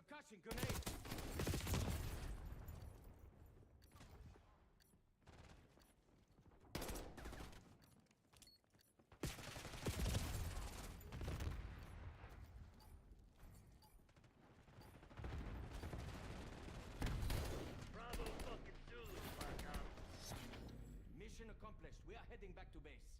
Percussion grenade! Bravo fucking Zulu, fuck up. Mission accomplished. We are heading back to base.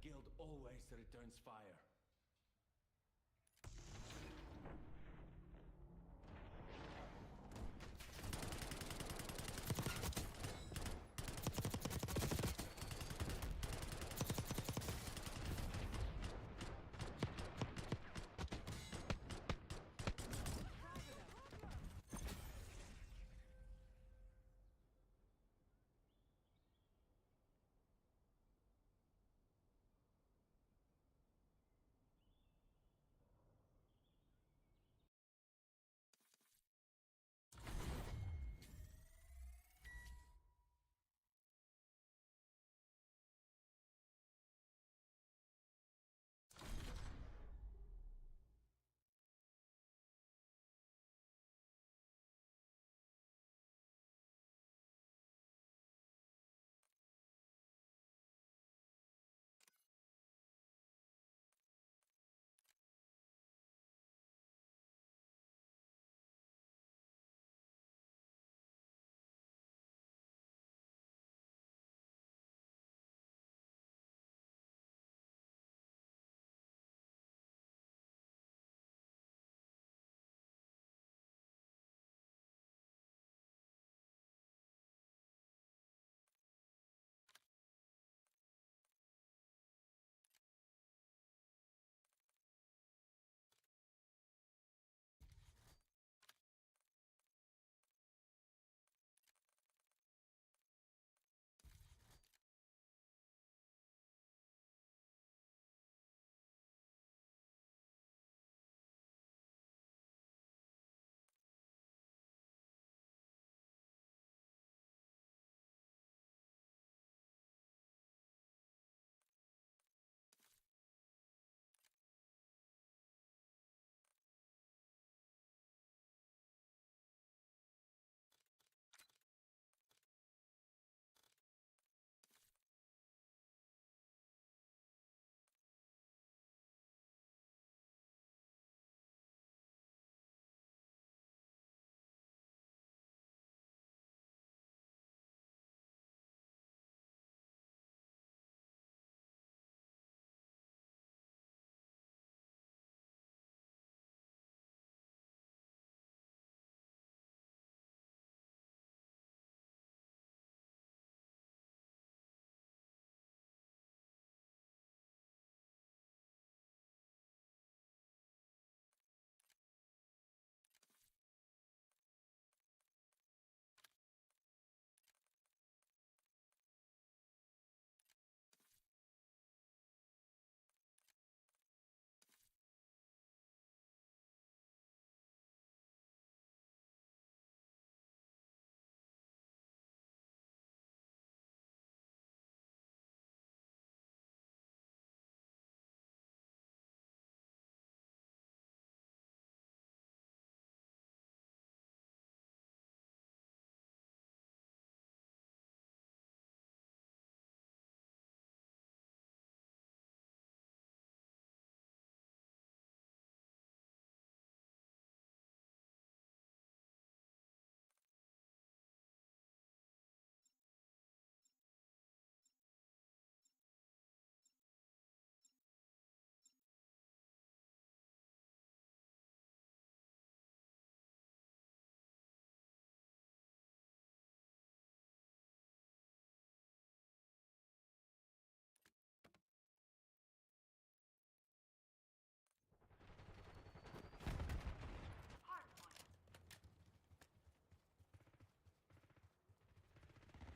guild always returns fire.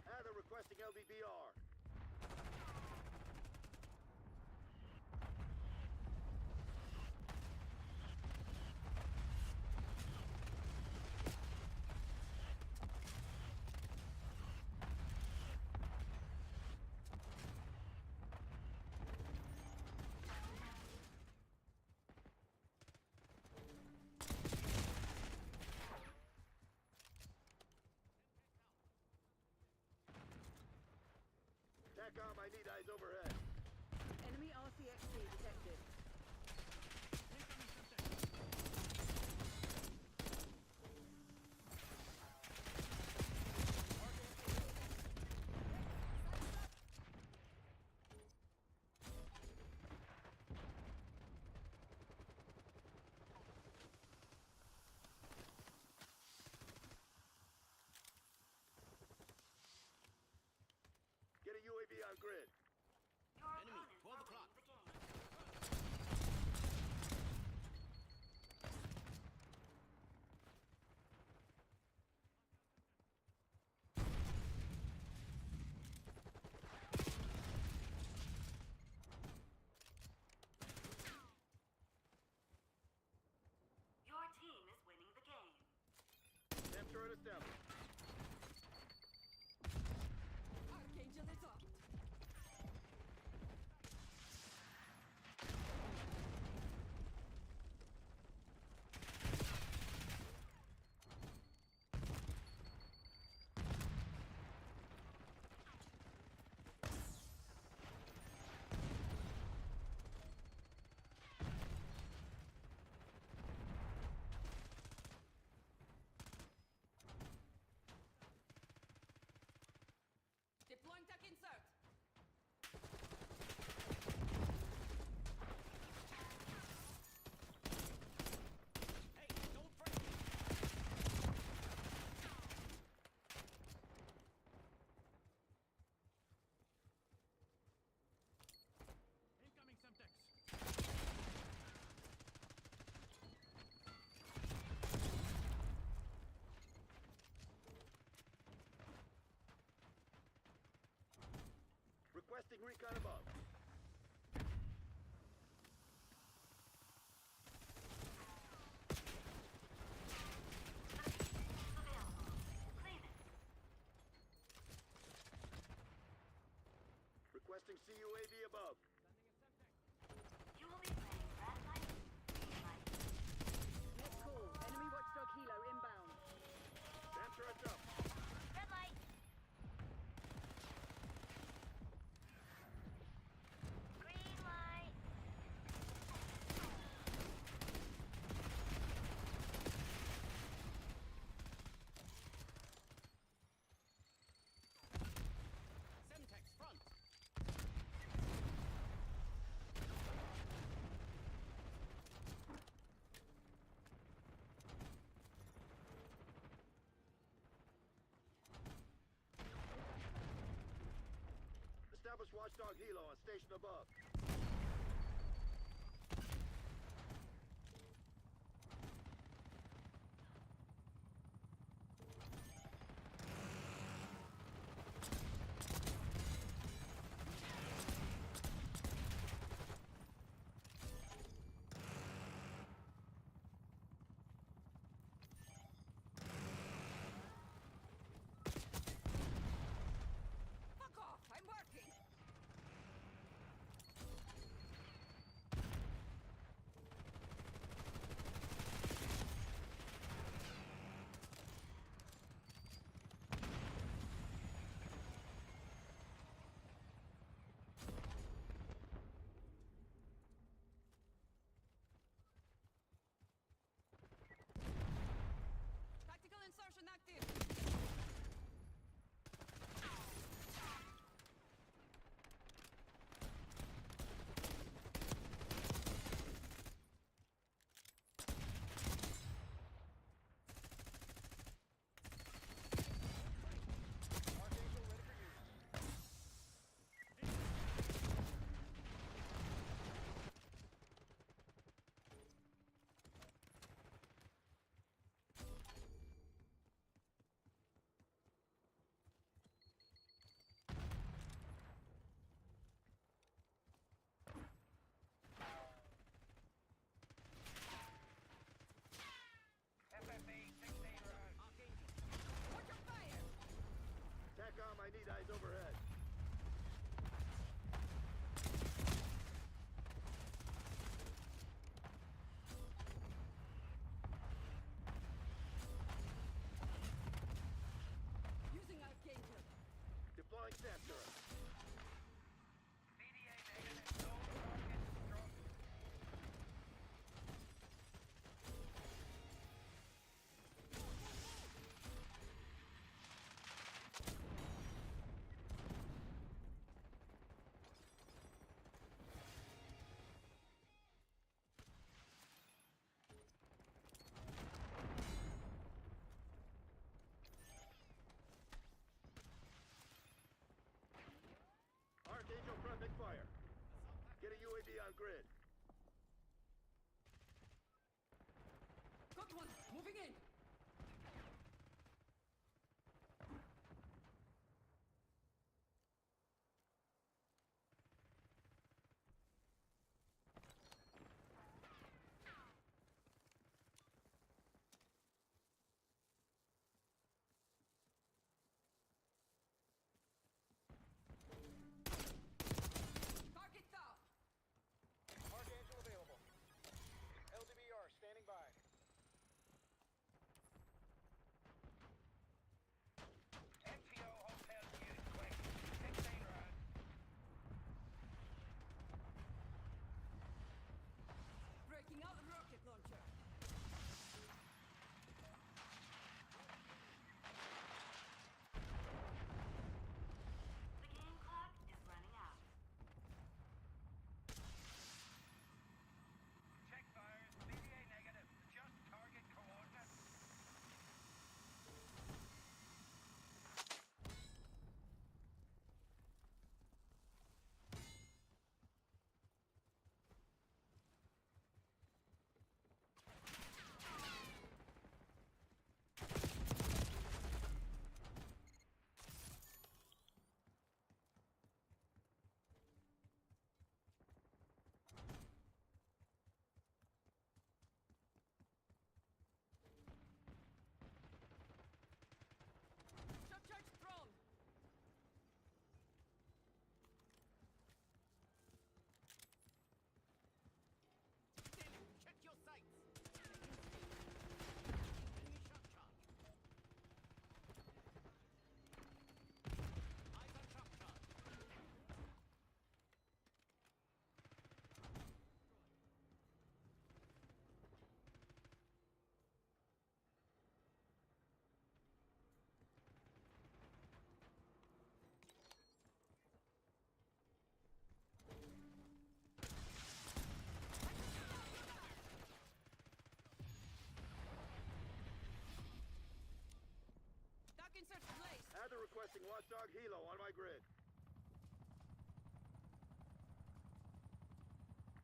Heather requesting LVBR. TACOM, I need eyes overhead. Enemy RTX detected. UAV on grid. Enemy, 12 o'clock. Your team is winning the game. Damn turret established. Archangel is up. Deploying tech insert. Hey, don't break. Incoming Semtex. Requesting recon above. Available. Claim it. Requesting CUAV above. You will be playing red light, green light. Net call. Enemy watchdog helo inbound. Damn turret's up. Red light. Green light. Semtex, front. Established watchdog helo on station above. Fuck off! I'm working. on grid. Got one. Moving in. Target down. Archangel available. LDBR standing by. MTO hotel unit quick. 16 round. Breaking out rocket launcher. The game clock is running out. Check fires. BDA negative. Just target coordinates. Shot charge thrown. Check your sights. Enemy shot charge. Eyes on shot charge. Duck insert place. Adder requesting Watchdog Helo on my grid.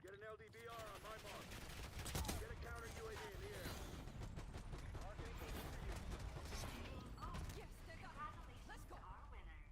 Get an LDBR on my mark. Get a counter UAV in the air. Archangel for you. Oh, Yes, they're done. congratulations Let's go. to our winners.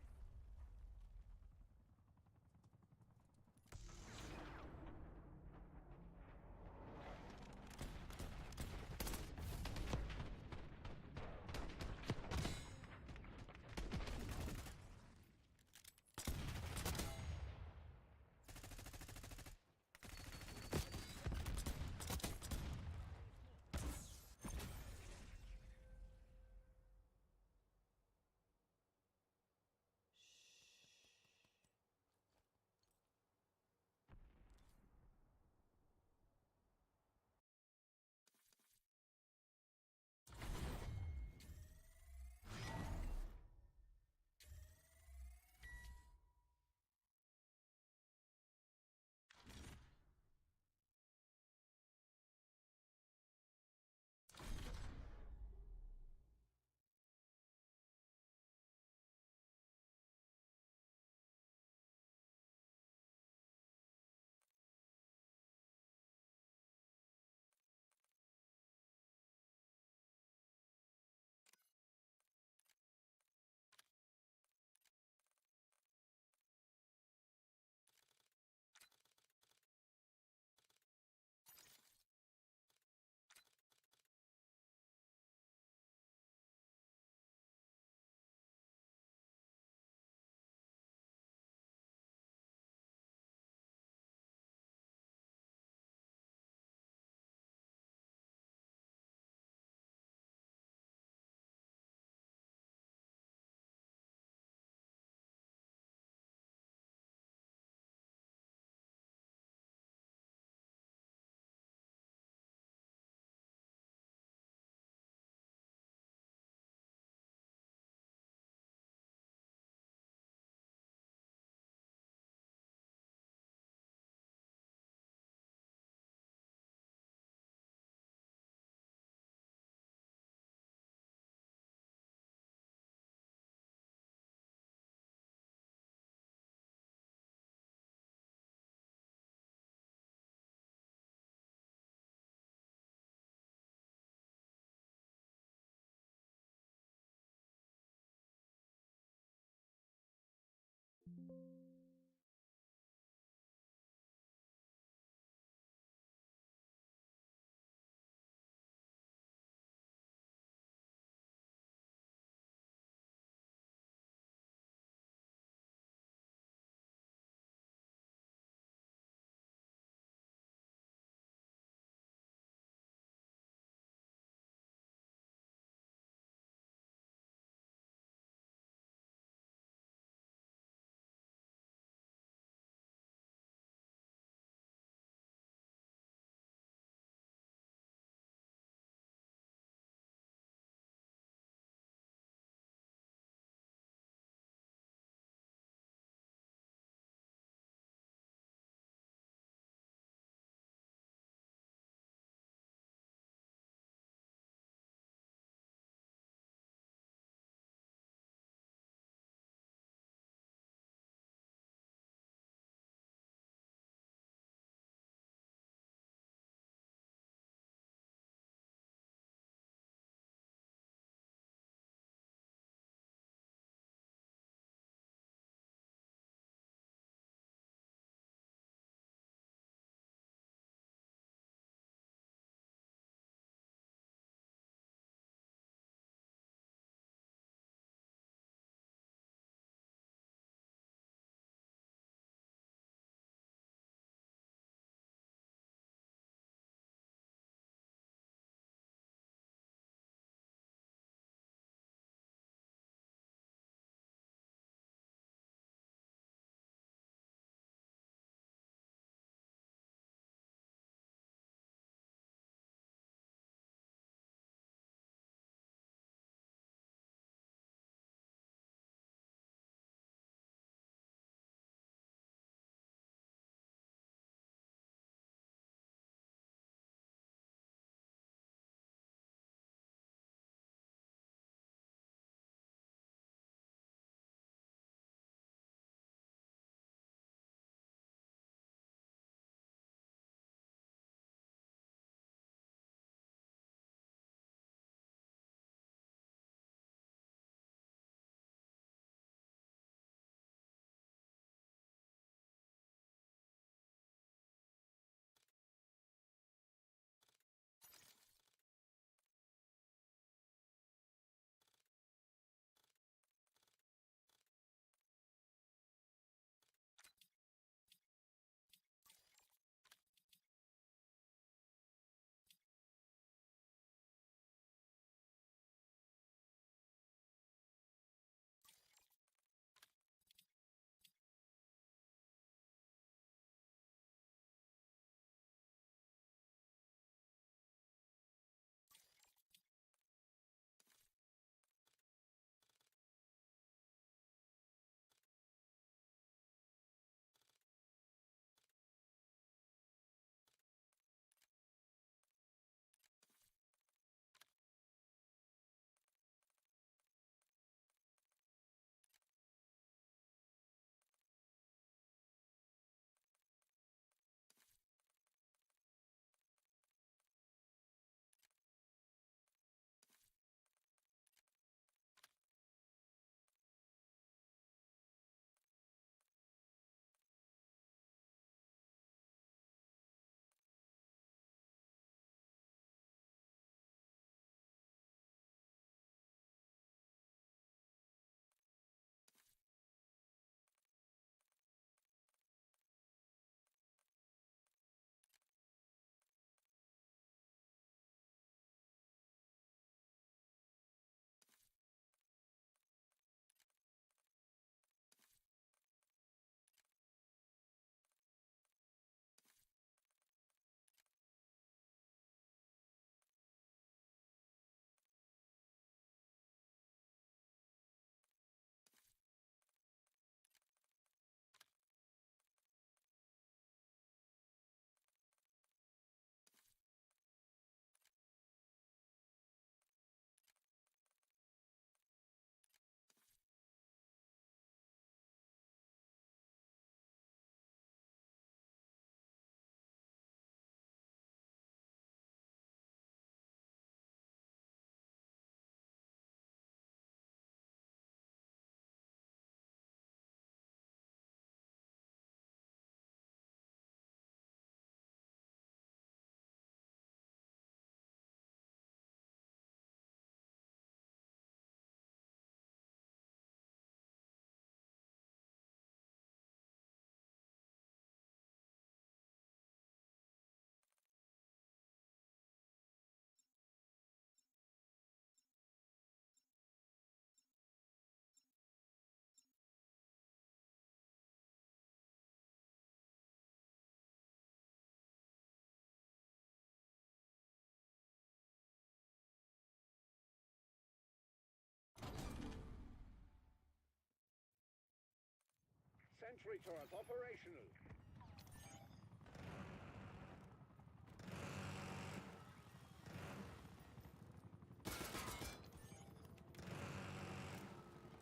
Sentry turret operational.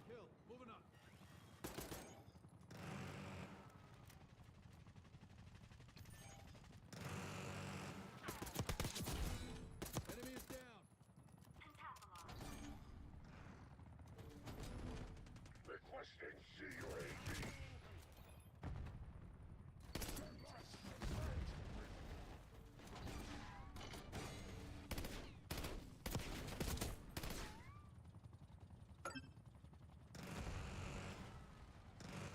Kill. Moving on. Enemy is down. Pentathlon. Requesting CUAV.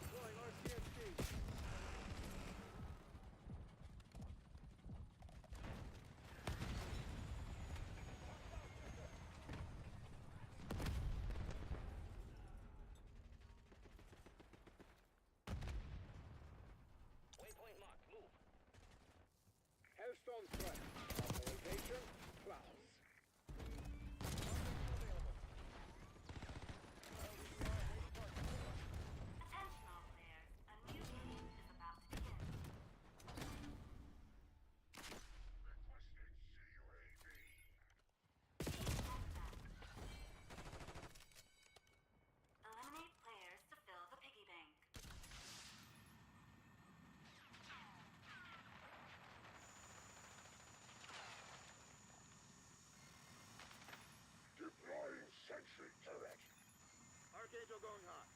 Deploying RTX. Waypoint marked. Move. Hellstorm threat. Authorization. Class. Attention all players. A new game is about to begin. Requesting CUAV. Team deathmatch. Eliminate players to fill the piggy bank. Deploying sentry turret. Archangel going hot.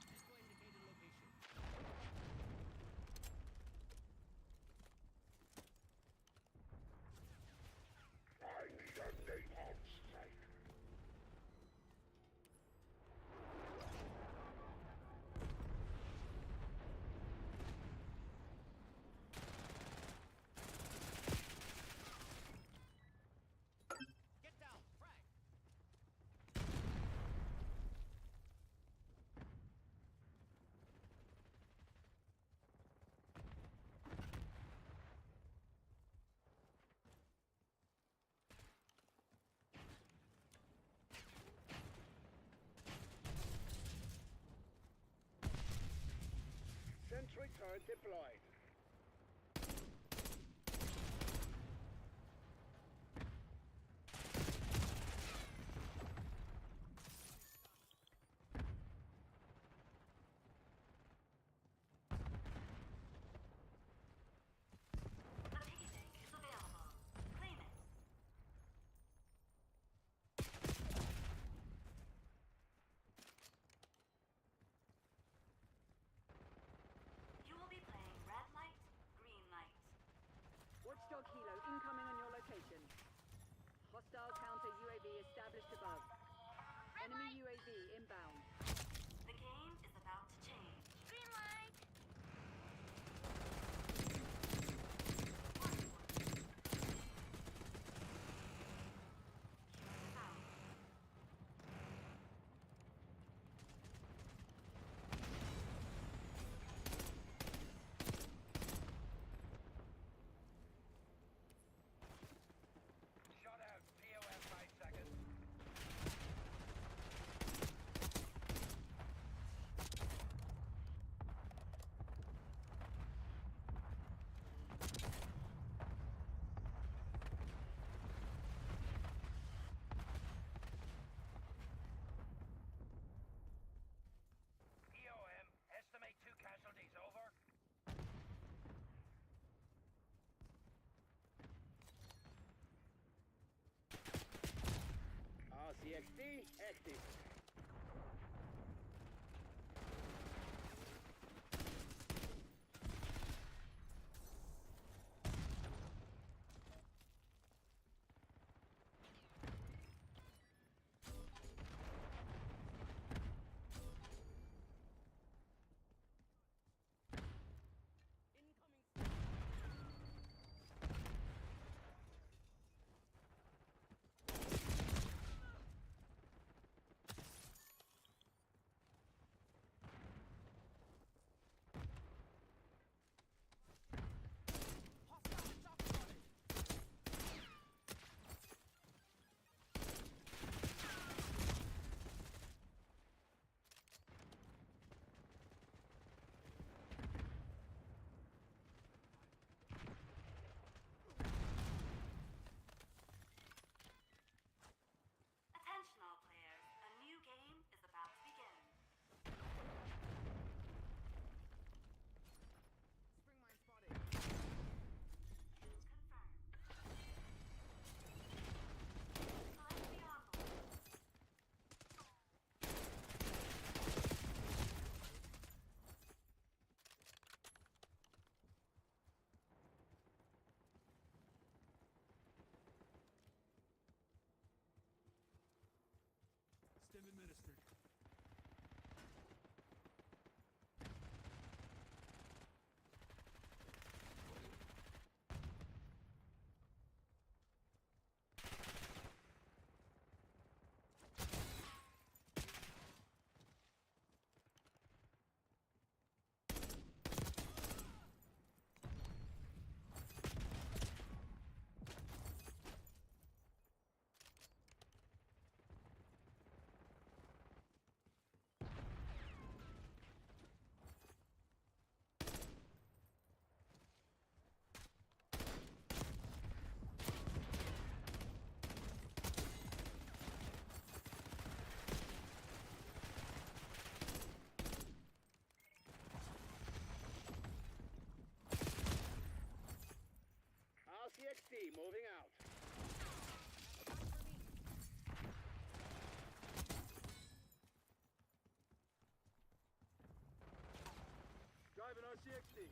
Info indicated location. I need a napalm strike. Get down. Frag. Sentry turret deployed. The piggy bank is available. Claim it. You will be playing red light, green light. Watchdog Hilo incoming on your location. Hostile counter UAV established above. Enemy UAV inbound. The game is about to change. Green light. Shut out. POF 5 seconds. EOM. Estimate 2 casualties. Over. RCXD active. 60.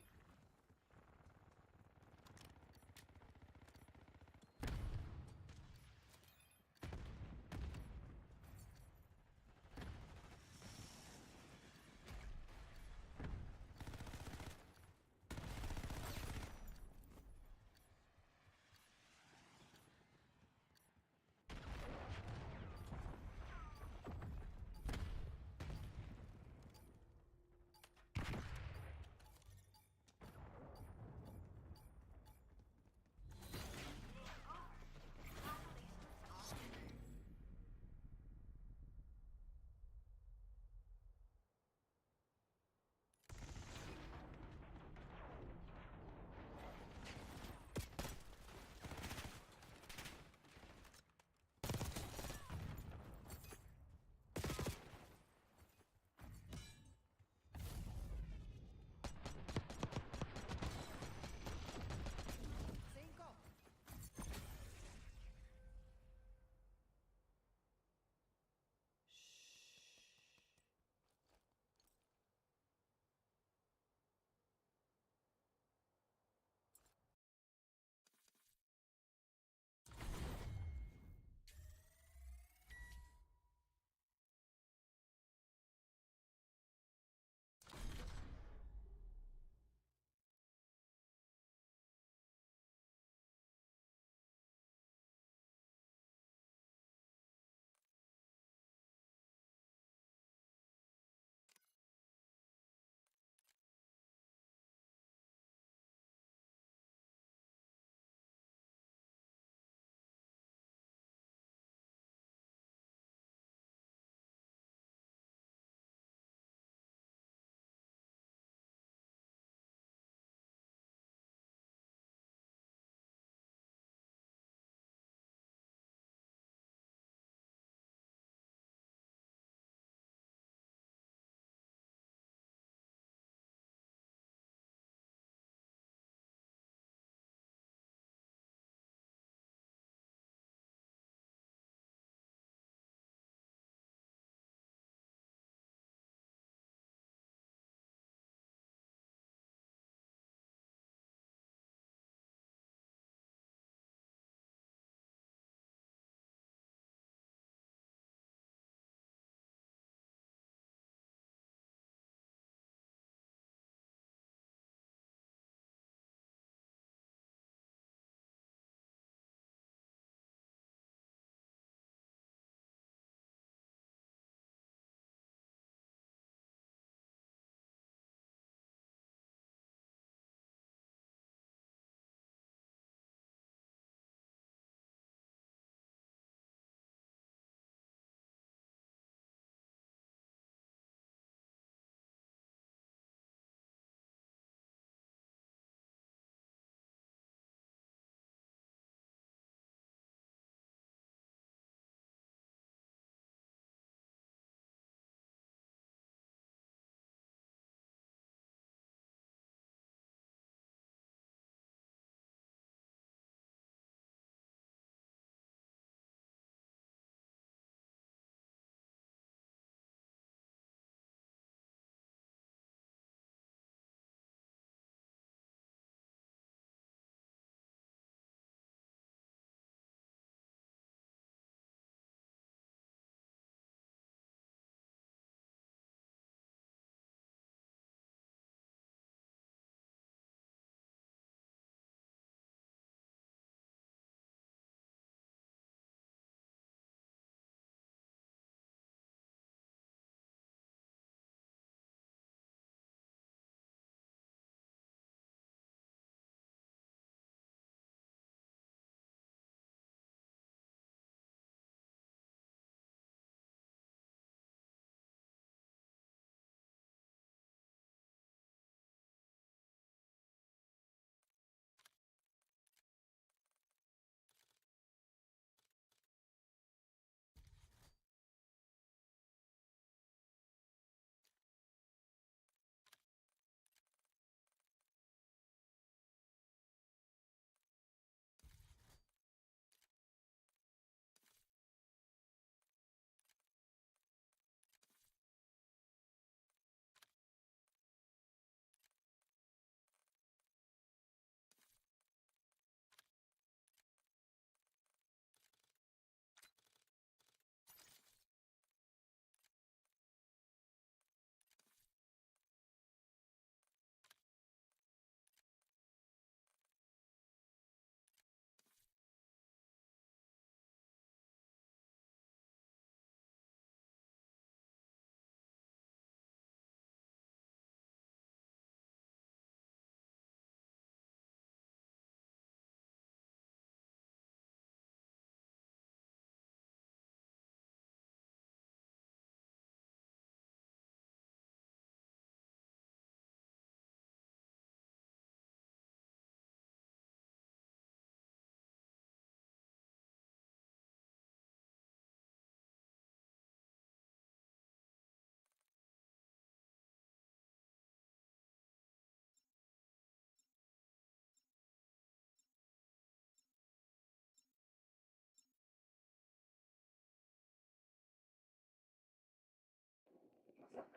Doing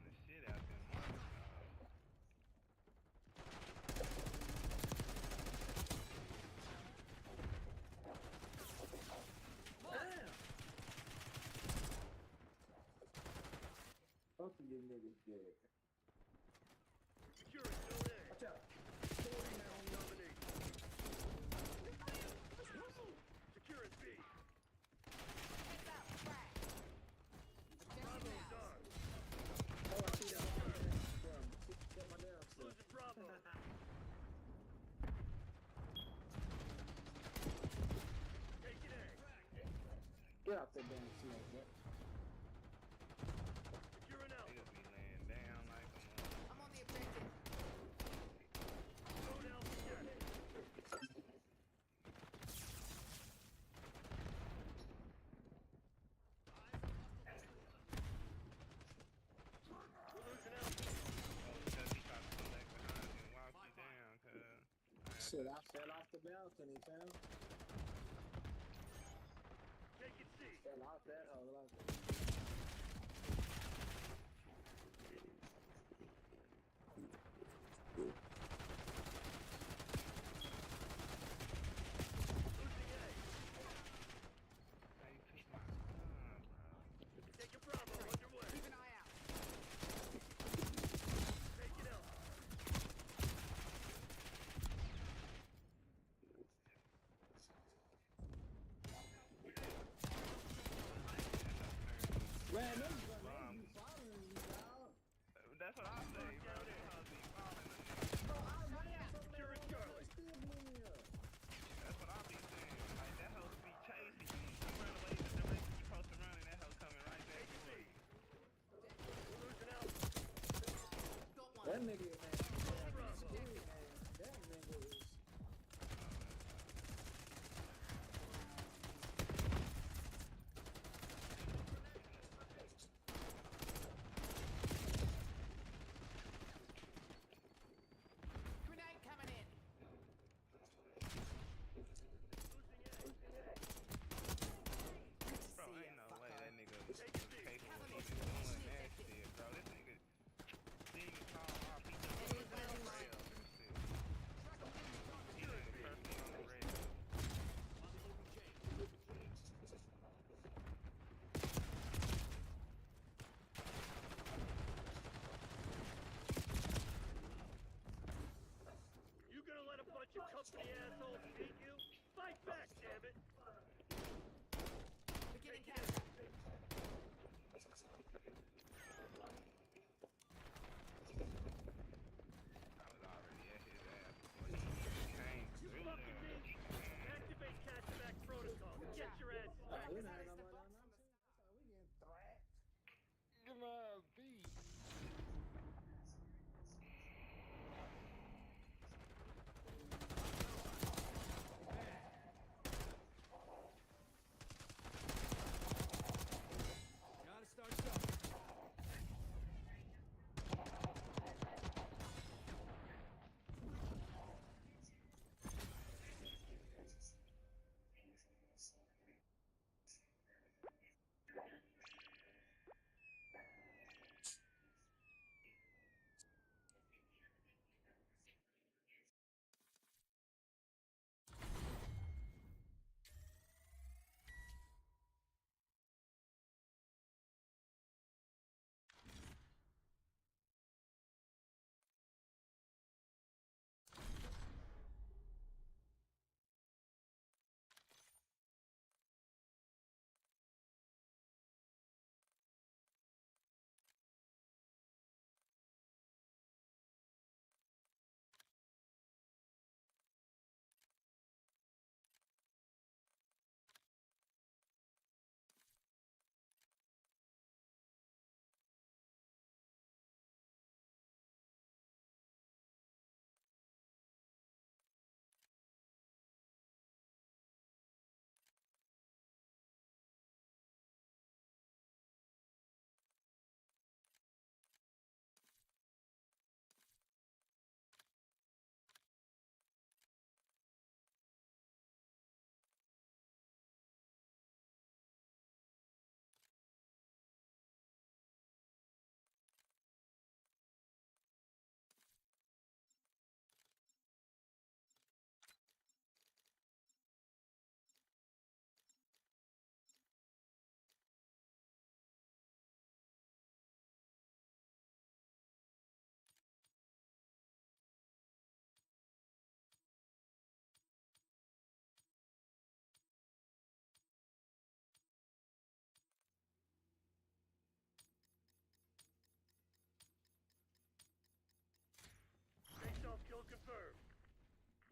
the shit out there, Damn! Both of you niggas dead. Secure it, still there. Watch out. Forwarding that home nominee. Securing B. Bravo done. Oh, I see that one there. Get my damn self. Losing Bravo. Taking A. Get out that damn smoke, bro. Securing out. Niggas be laying down like a mother. I'm on the objective. Go down together. We're losing out. Oh, because he tried to come back behind you and walk you down, cuz. Shit, I fell off the balcony, fam. Taking C. Fell off that hole. Losing A. How you took my gun, bro? Taking Bravo underway. Keep an eye out. Taking out.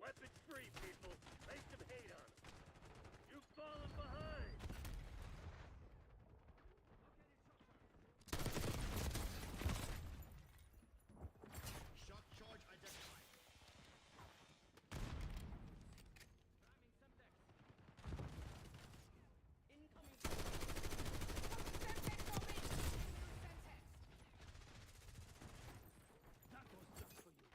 Weapons free, people. Lay some hate on them. You've fallen behind. Shock charge identified. Ramming Semtex. Incoming. That was just for you.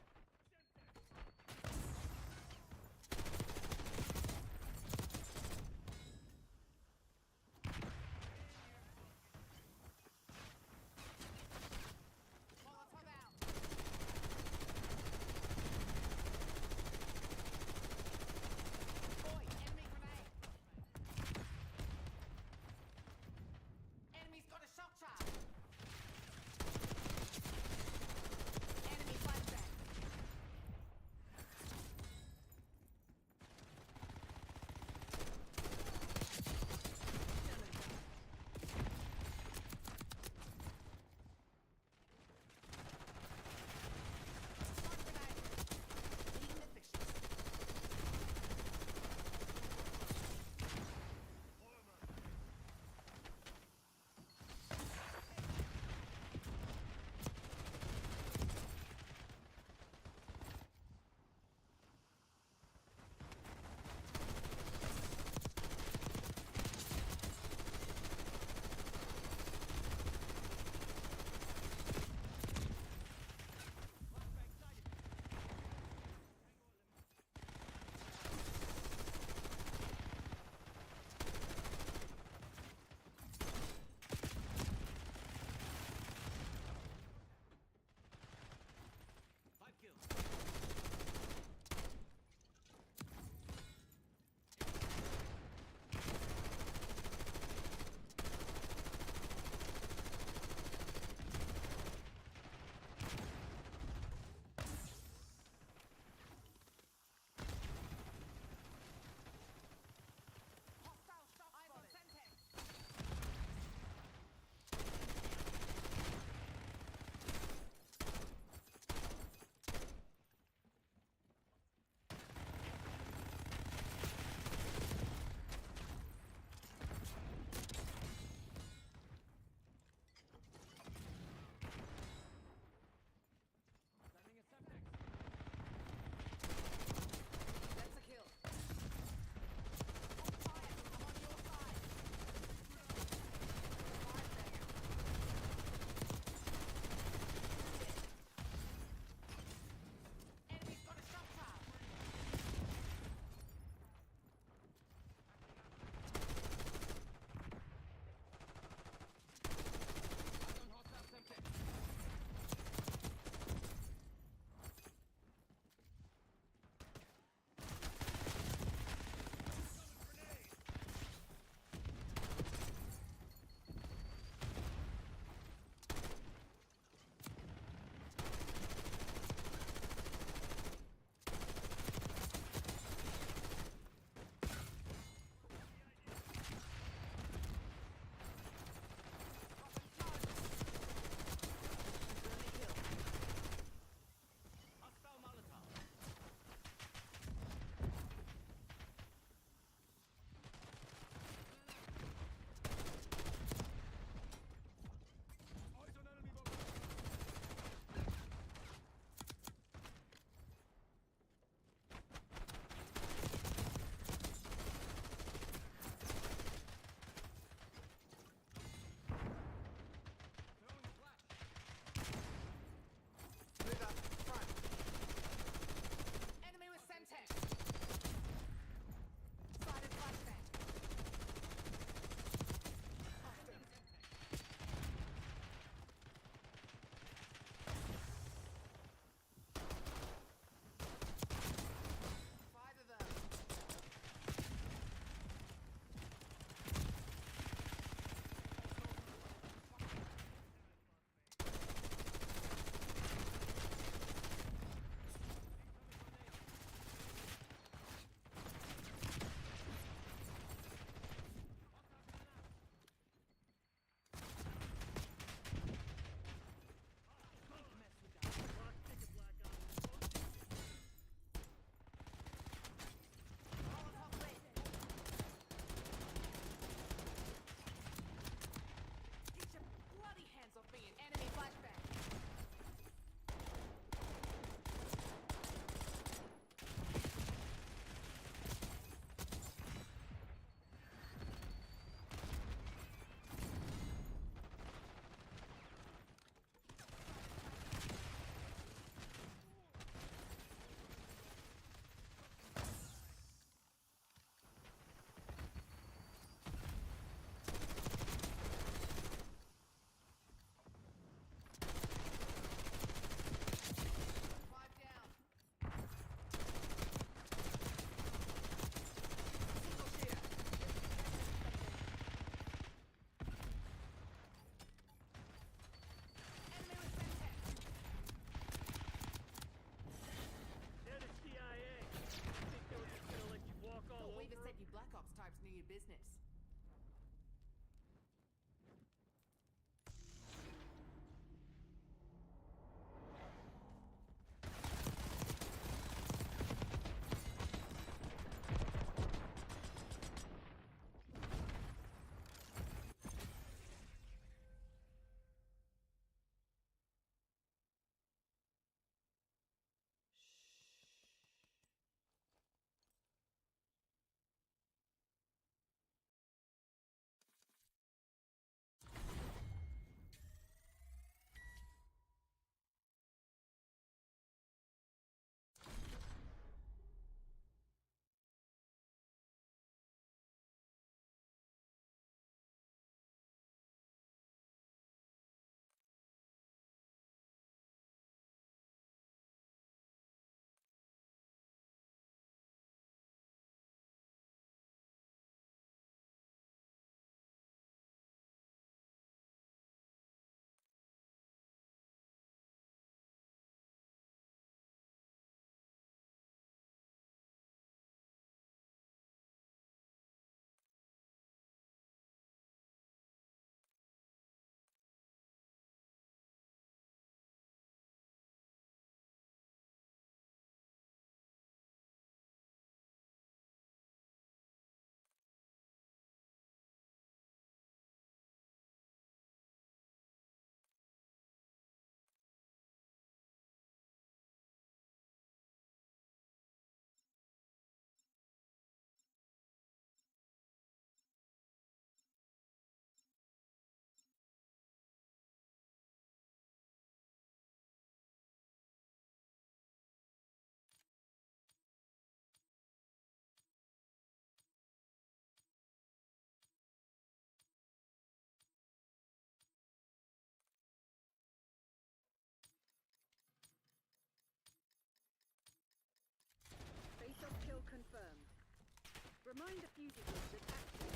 Remind the fugitives that action.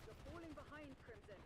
You're falling behind, Crimson.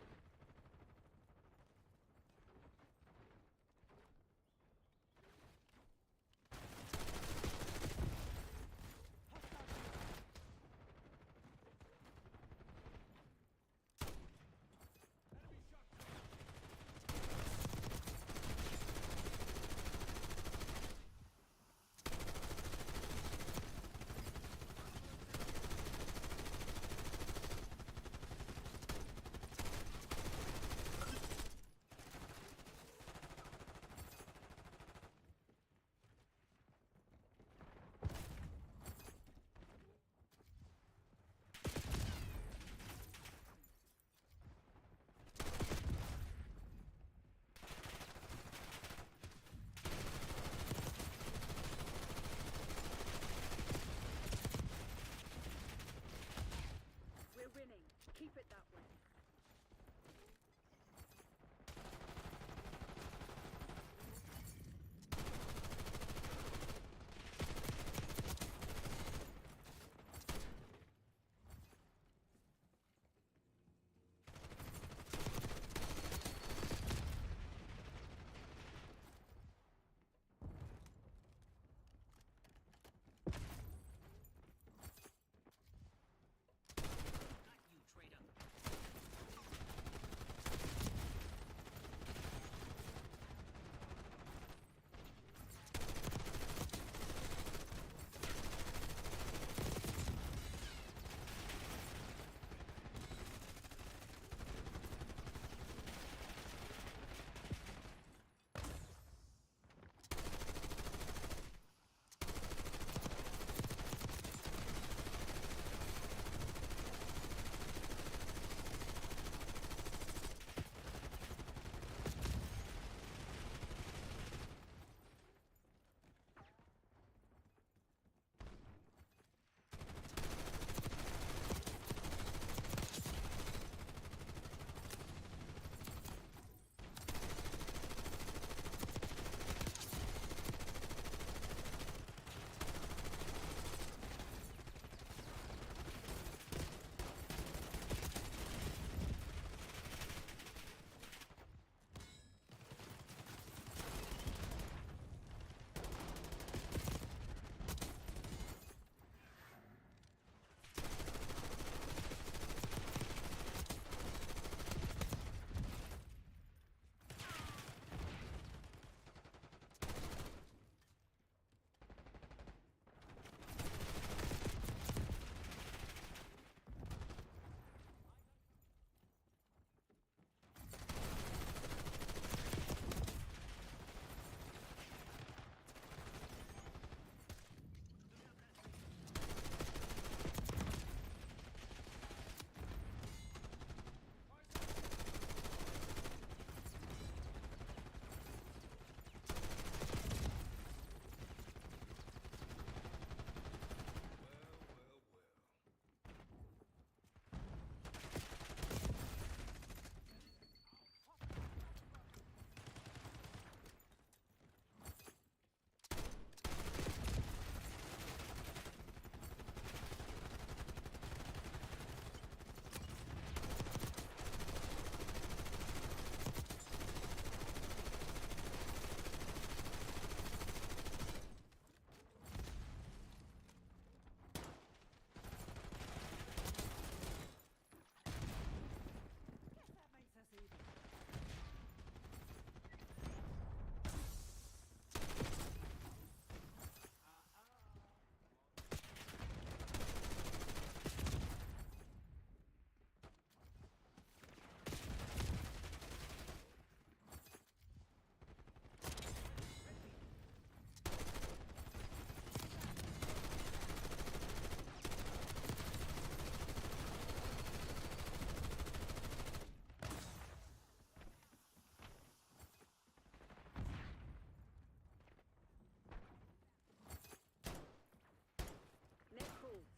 We're winning. Keep it that way. Got you, traitor.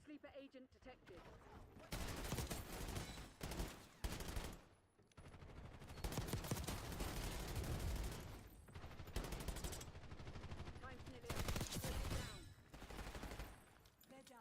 Sleeper agent detected. Time's nearly up. Break it down.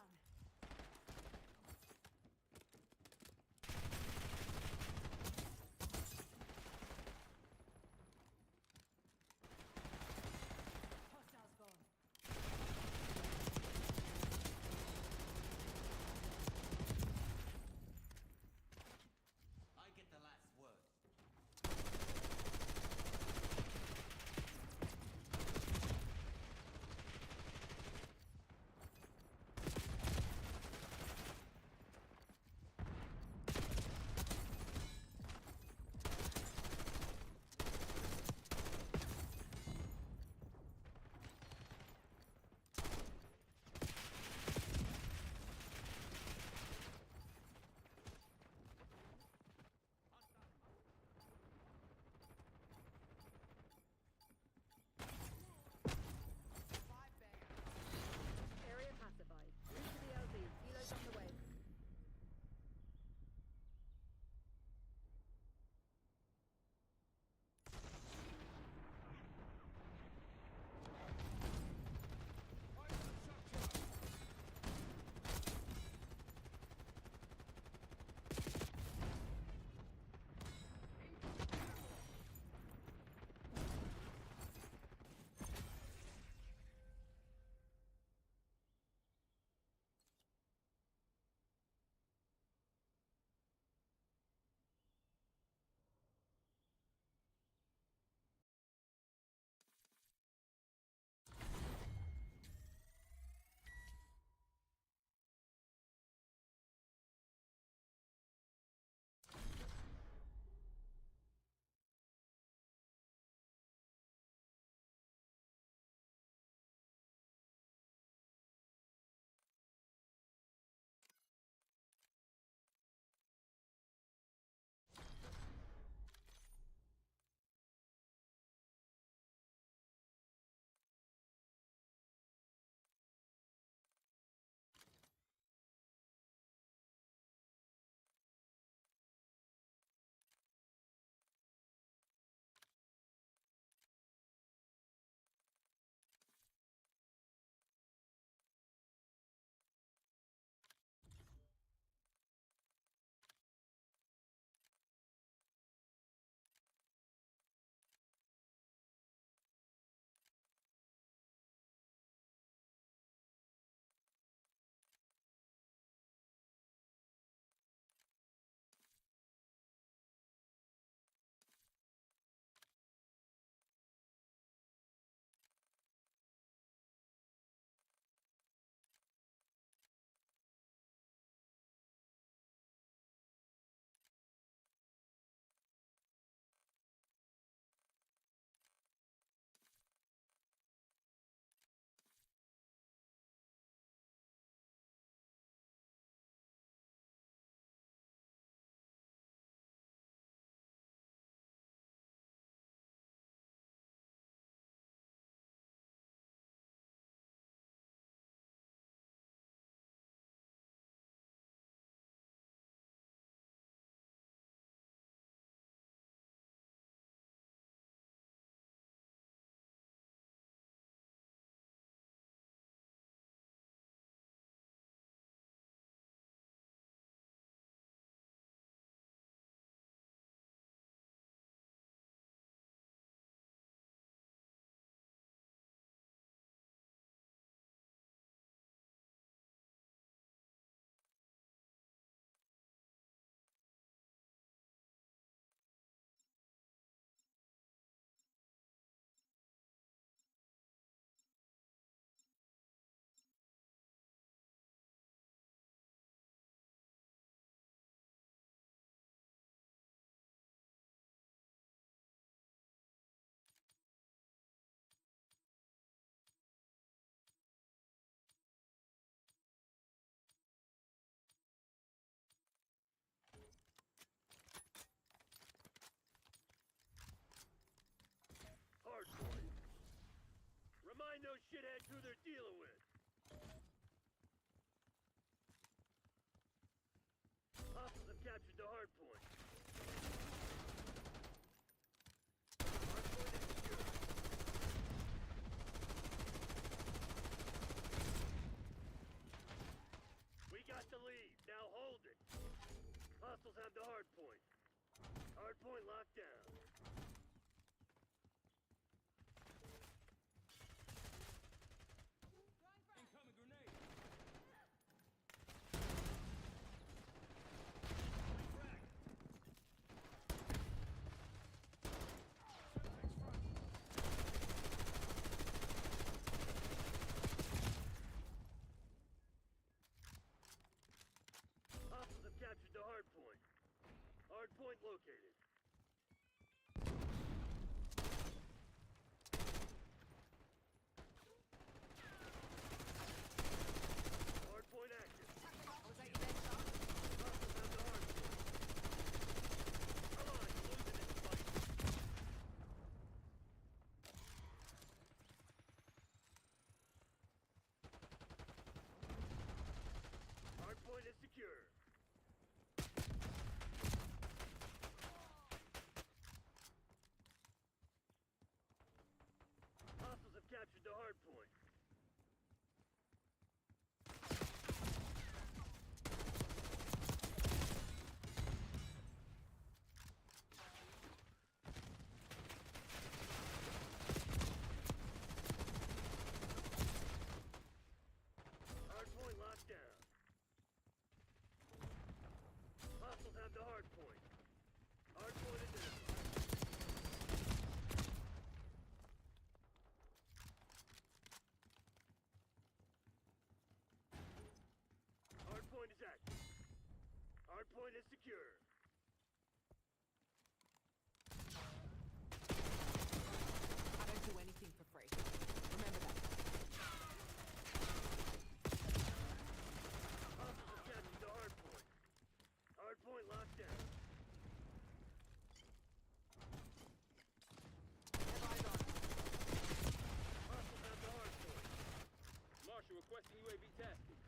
shitheads who they're dealing with. Hostiles have captured the hard point. Hard point is secure. We got the lead. Now hold it. Hostiles have the hard point. Hard point locked down. Incoming grenade. Hostiles have captured the hard point. Hard point located. Hard point active. Was that your best shot? Hostiles have the hard point. Come on, you're losing this fight. Hard point is secure. Hostiles have captured the hard point. Hard point locked down. Hostiles have the hard point. Hard point identified. Hard point is active. Hard point is secure. I don't do anything for free. Remember that. Hostiles have captured the hard point. Hard point locked down. Have eyes on. Hostiles have the hard point. Marshal requesting UAV tasking.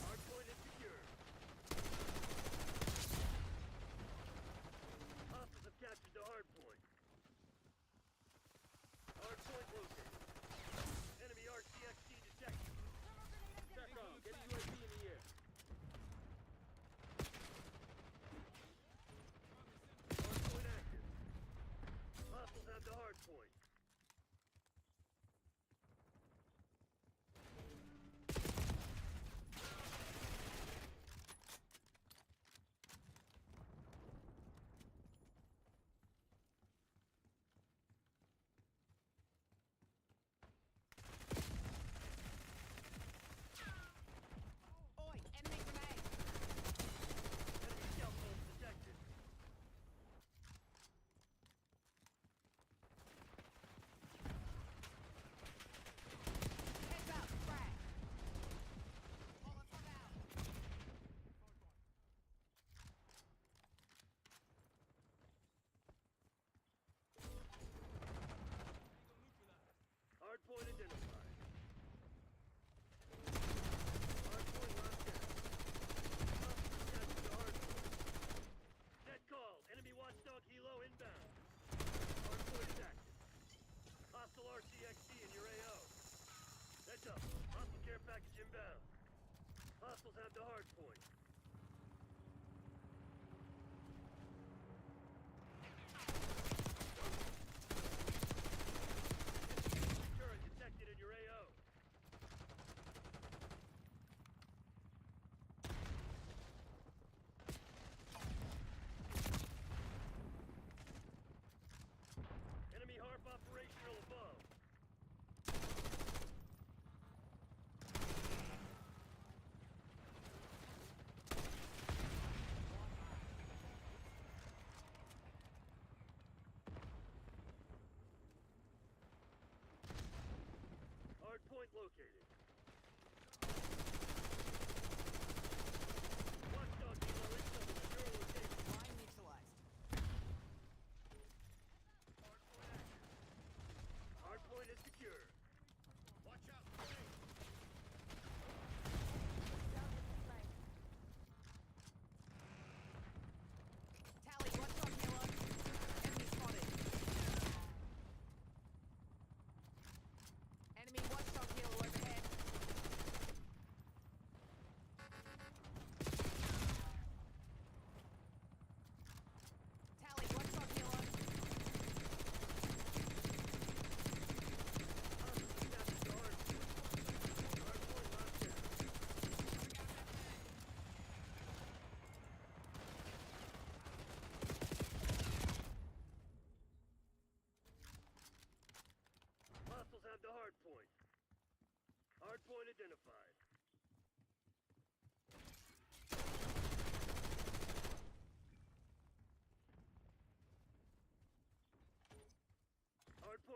Hard point is secure. Hostiles have captured the hard point. Hard point located. Enemy RTX detected. TACOM, get a UAV in the air. Hard point active. Hostiles have the hard point. Oi, enemy grenade. Enemy stealth mode detected. Heads up, frag. Molotov out. Hard point identified. Hard point locked down. Hostiles captured the hard point. Dead call. Enemy watchdog helo inbound. Hard point is active. Hostile RCXD in your AO. Heads up. Hostile care package inbound. Hostiles have the hard point. Turret detected in your AO. Enemy HARP operational above.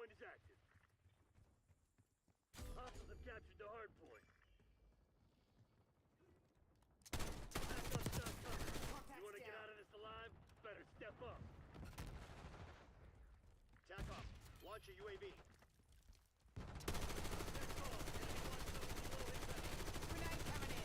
Hardpoint is active. Hostiles have captured the hard point. Backup's not coming. You want to get out of this alive? Better step up. TAC off. Launch a UAV. Net call. Enemy watchdog kilo inbound. Grenade coming in.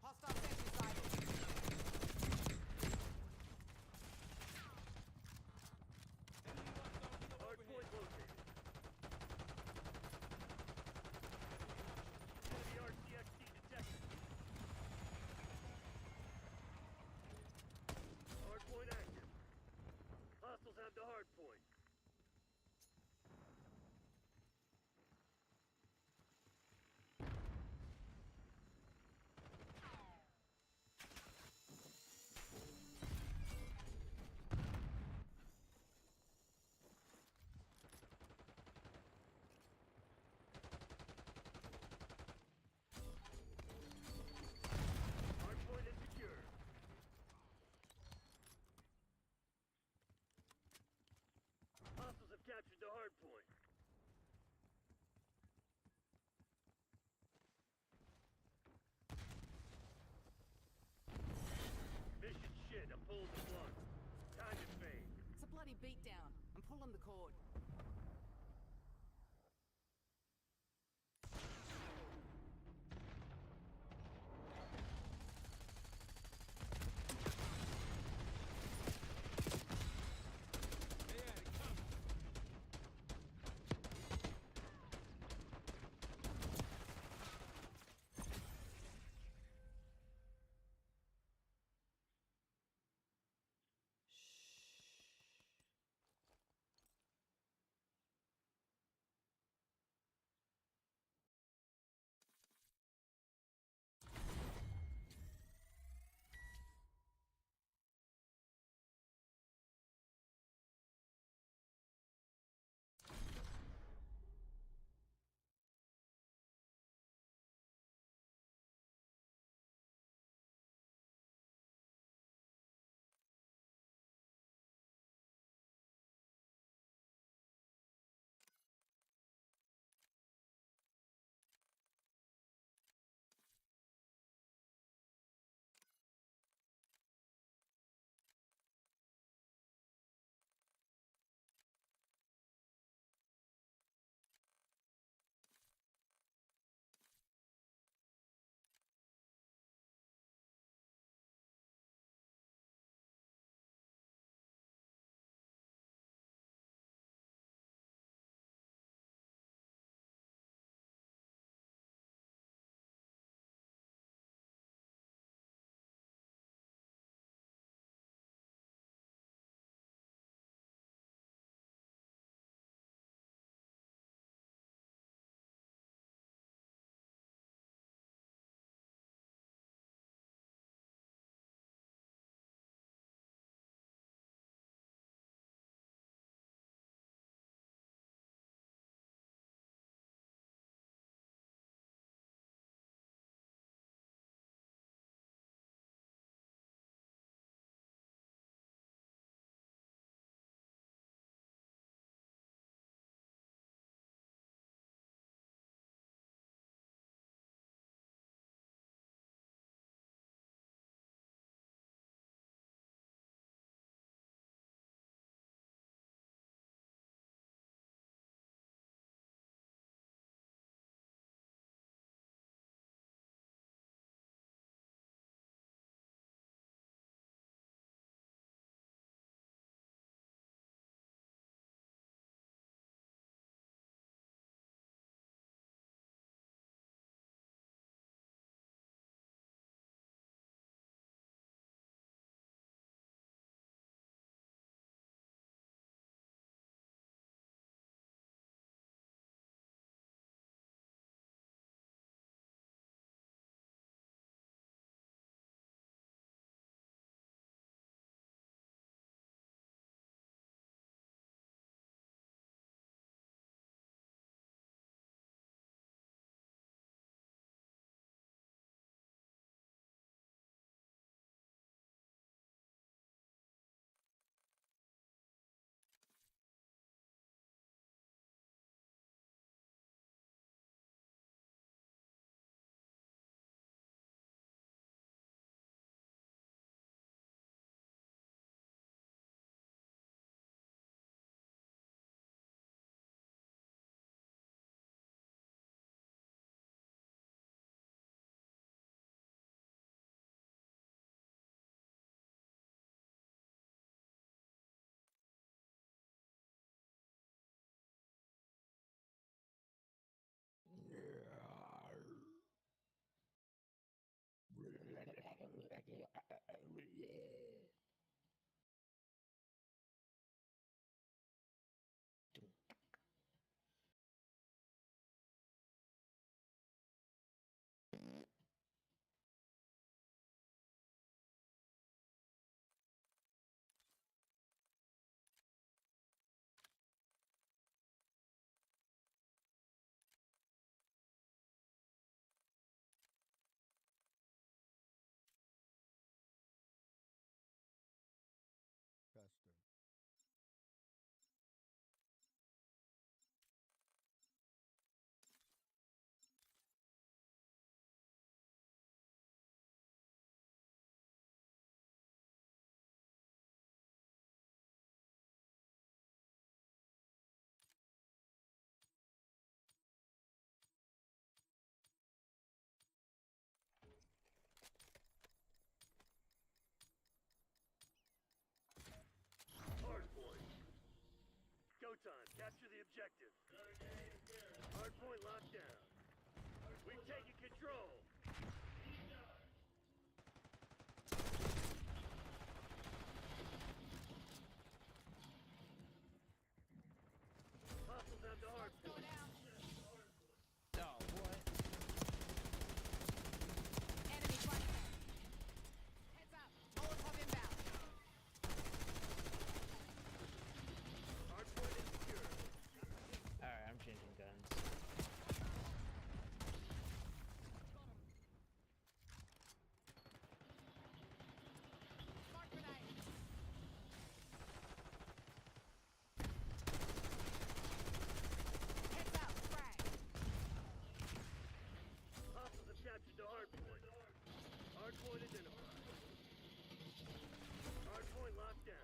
Hostile sentry sighted. Hard point located. Enemy RTX detected. Hard point active. Hostiles have the hard point. Hardpoint is secure. Hostiles have captured the hardpoint. Mission shit, I'm pulling the plug. Time to fade. It's a bloody beatdown. I'm pulling the cord. showtime. Capture the objective. Hardpoint locked down. We've taken control. Hostiles have the hardpoint. Oh, boy. Enemy flashbang. Heads up. Molotov inbound. Hardpoint is secure. Alright, I'm changing guns. Smart grenade. Heads up. Frag. Hostiles have captured the hardpoint. Hardpoint identified. Hardpoint locked down.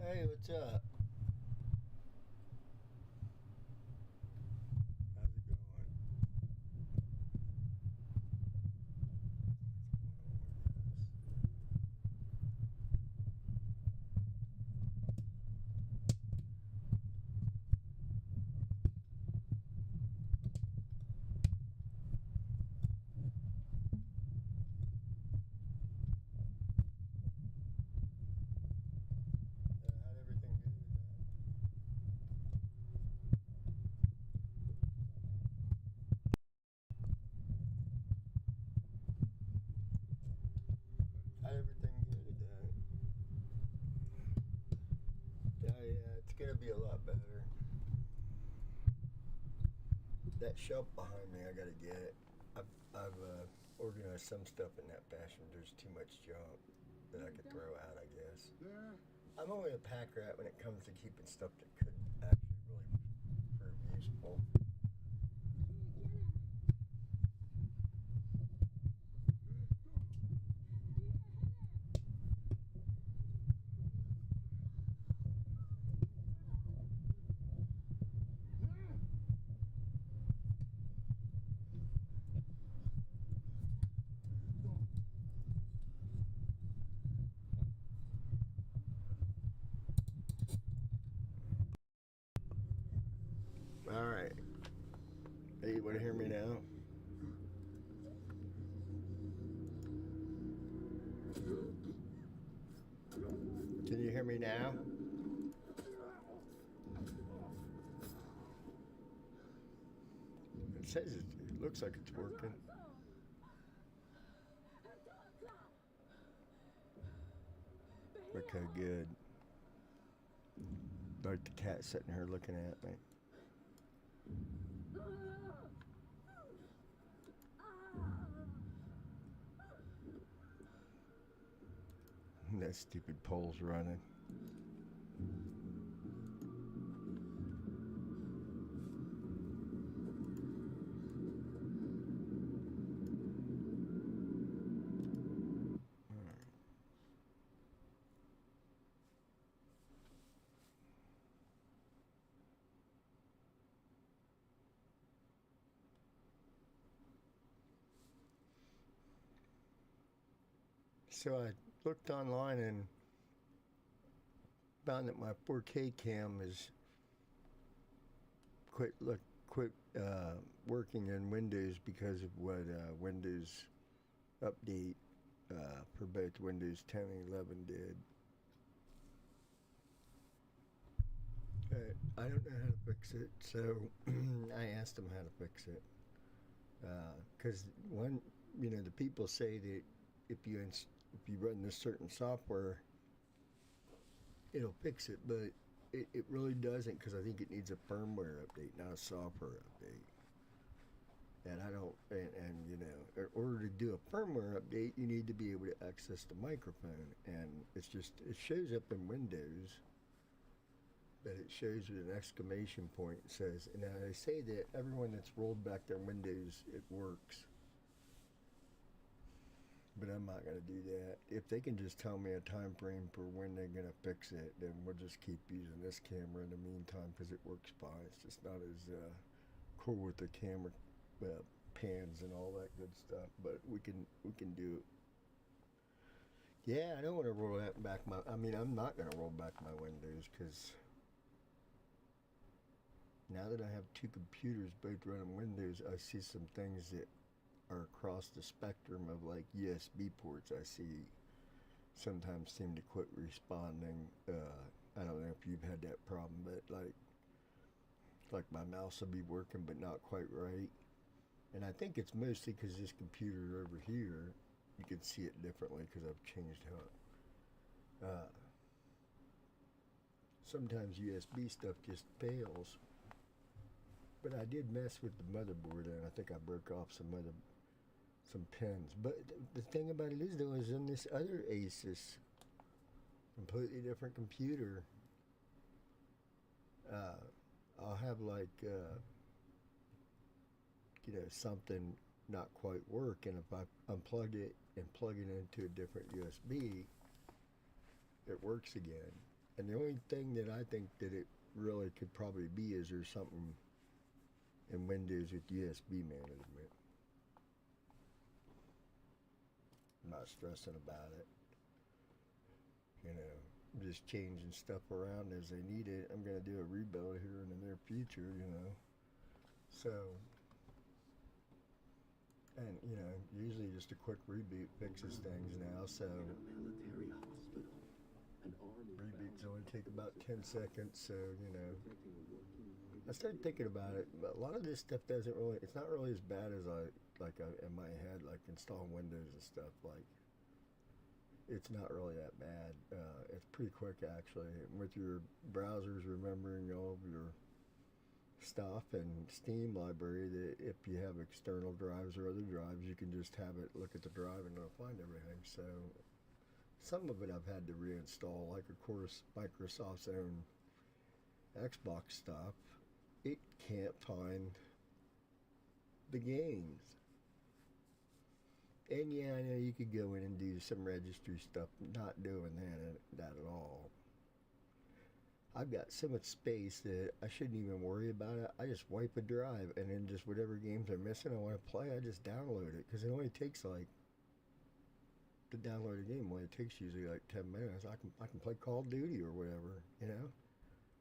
Hey, what's up? How's it going? How'd everything go with that? How'd everything go today? Yeah, it's gonna be a lot better. That shelf behind me, I gotta get it. I've organized some stuff in that fashion. There's too much junk that I could throw out, I guess. Yeah. I'm only a pack rat when it comes to keeping stuff that could actually really prove useful. you want to hear me now? Can you hear me now? It says it looks like it's working. Okay, good. Like the cat sitting here looking at me. That stupid pole's running. So I looked online and found that my 4K cam is quit working in Windows because of what Windows update for both Windows 10 and 11 did. I don't know how to fix it, so I asked them how to fix it. Because the people say that if you run this certain software, it'll fix it, but it really doesn't, because I think it needs a firmware update, not a software update. And in order to do a firmware update, you need to be able to access the microphone, and it shows up in Windows, but it shows with an exclamation point. It says, and I say that everyone that's rolled back their Windows, it works. But I'm not going to do that. If they can just tell me a time frame for when they're going to fix it, then we'll just keep using this camera in the meantime, because it works fine. It's just not as cool with the camera pans and all that good stuff, but we can do it. Yeah, I don't want to roll that back I'm not going to roll back my Windows, because now that I have two computers both running Windows, I see some things that are across the spectrum of like USB ports. I see sometimes seem to quit responding. I don't know if you've had that problem, but like my mouse will be working but not quite right. And I think it's mostly because this computer over here, you can see it differently because I've changed how sometimes USB stuff just fails. But I did mess with the motherboard, and I think I broke off some pins. But the thing about it is, though, is in this other Asus, completely different computer, I'll have something not quite work, and if I unplug it and plug it into a different USB, it works again. And the only thing that I think that it really could probably be is there's something in Windows with USB management. I'm not stressing about it. Just changing stuff around as they need it. I'm going to do a rebuild here in the near future, So, and, usually just a quick reboot fixes things now, so Military hospital. An army reboots only take about 10 seconds, so, I started thinking about it, but a lot of this stuff it's not really as bad as I in my head, like installing Windows and stuff. Like, it's not really that bad. It's pretty quick, actually. With your browsers remembering all of your stuff and Steam library, that if you have external drives or other drives, you can just have it look at the drive and it'll find everything. So some of it I've had to reinstall, like, of course, Microsoft's own Xbox stuff. It can't find the games. And yeah, I know you could go in and do some registry stuff. Not doing that at all. I've got so much space that I shouldn't even worry about it. I just wipe a drive, and then just whatever games are missing I want to play, I just download it, because it only takes to download a game, it takes usually like 10 minutes. I can play Call of Duty or whatever. I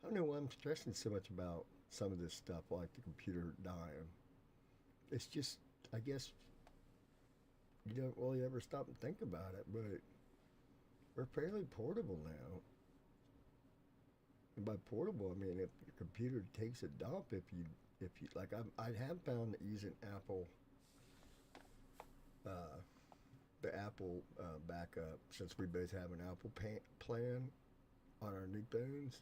don't know why I'm stressing so much about some of this stuff, like the computer dying. it's just, I guess, you don't really ever stop and think about it, but we're fairly portable now. And by portable, I mean if your computer takes a dump, if you like, I have found that using Apple, the Apple backup, since we both have an Apple plan on our new phones,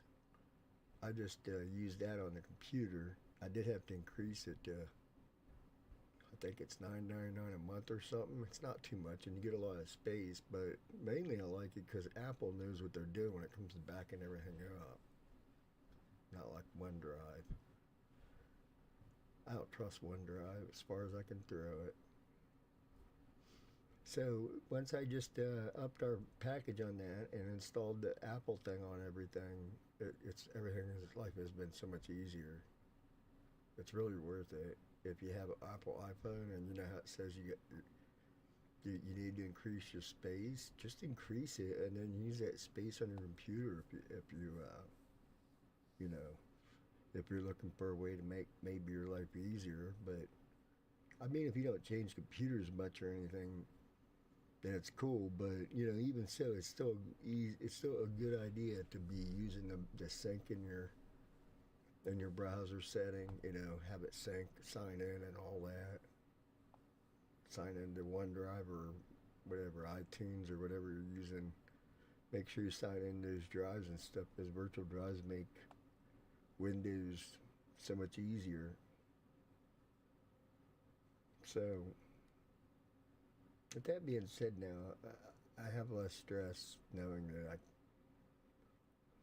I just used that on the computer. I did have to increase it to, I think it's $9.99 a month or something. It's not too much, and you get a lot of space. But mainly, I like it because Apple knows what they're doing when it comes to backing everything up. Not like OneDrive. I don't trust OneDrive as far as I can throw it. So once I just upped our package on that and installed the Apple thing on everything, everything in life has been so much easier. It's really worth it. If you have an Apple iPhone and you know how it says you need to increase your space, just increase it and then use that space on your computer if you're looking for a way to make maybe your life easier. But I mean, if you don't change computers much or anything, then it's cool. But you know, even so, it's still a good idea to be using the sync in your browser setting. You know, have it sync, sign in, and all that. Sign into OneDrive or whatever, iTunes or whatever you're using. Make sure you sign in those drives and stuff, because virtual drives make Windows so much easier. So, with that being said, now I have less stress knowing that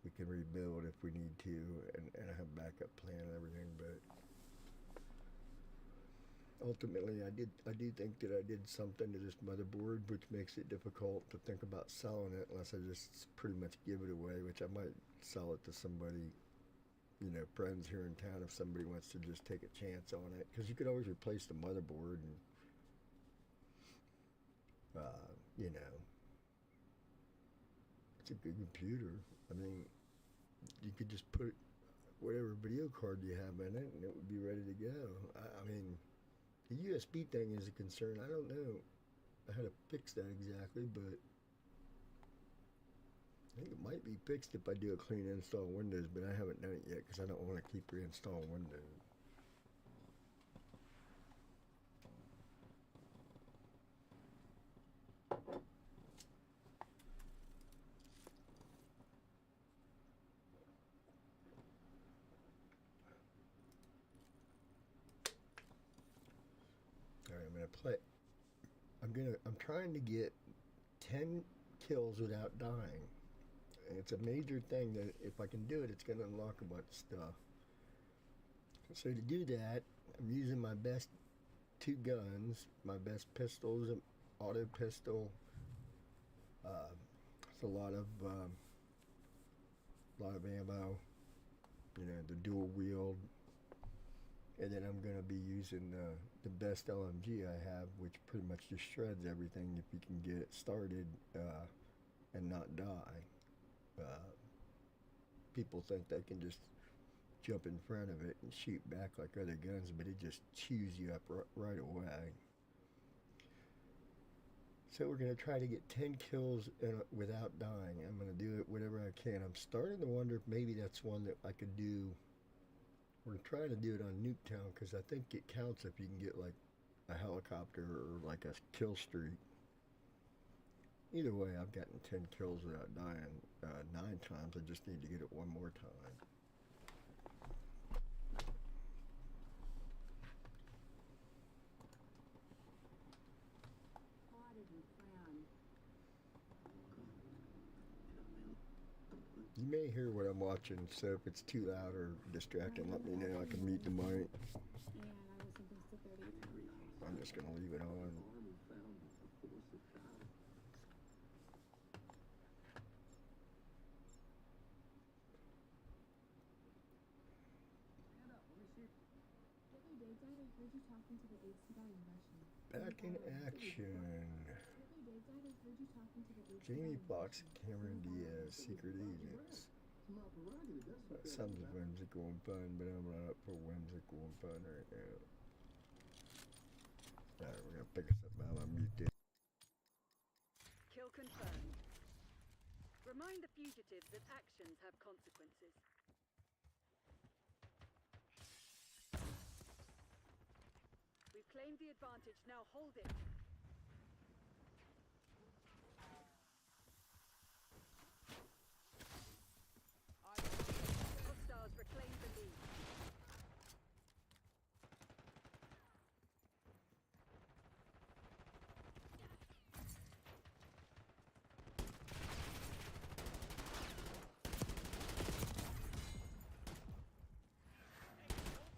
we can rebuild if we need to, and I have a backup plan and everything. But ultimately, I do think that I did something to this motherboard which makes it difficult to think about selling it unless I just pretty much give it away, which I might sell it to somebody, you know, friends here in town, if somebody wants to just take a chance on it, because you could always replace the motherboard and you know, it's a good computer. I mean, you could just put whatever video card you have in it and it would be ready to go. I mean, the USB thing is a concern. I don't know how to fix that exactly, but I think it might be fixed if I do a clean install of Windows, but I haven't done it yet because I don't want to keep reinstalling Windows. Alright, I'm trying to get 10 kills without dying. And it's a major thing that if I can do it, it's going to unlock a bunch of stuff. So to do that, I'm using my best two guns, my best pistols, an auto pistol. It's a lot of ammo, you know, the dual wield. And then I'm going to be using the best LMG I have, which pretty much just shreds everything if you can get it started and not die. People think they can just jump in front of it and shoot back like other guns, but it just chews you up right away. So we're going to try to get 10 kills without dying. I'm going to do it whatever I can. I'm starting to wonder if maybe that's one that I could do. We're trying to do it on Nuketown because I think it counts if you can get like a helicopter or like a kill streak. Either way, I've gotten 10 kills without dying 9 times. I just need to get it one more time. You may hear what I'm watching, so if it's too loud or distracting, let me know. I can mute the mic. I'm just going to leave it on. Back in action. Jamie Foxx, Cameron Diaz, Secret Agents. That sounds whimsical and fun, but I'm not up for whimsical and fun right now. figure something out. I'm mute, dude. Kill confirmed. Remind the fugitives that actions have consequences. We've claimed the advantage, now hold it. Hostiles reclaim the lead.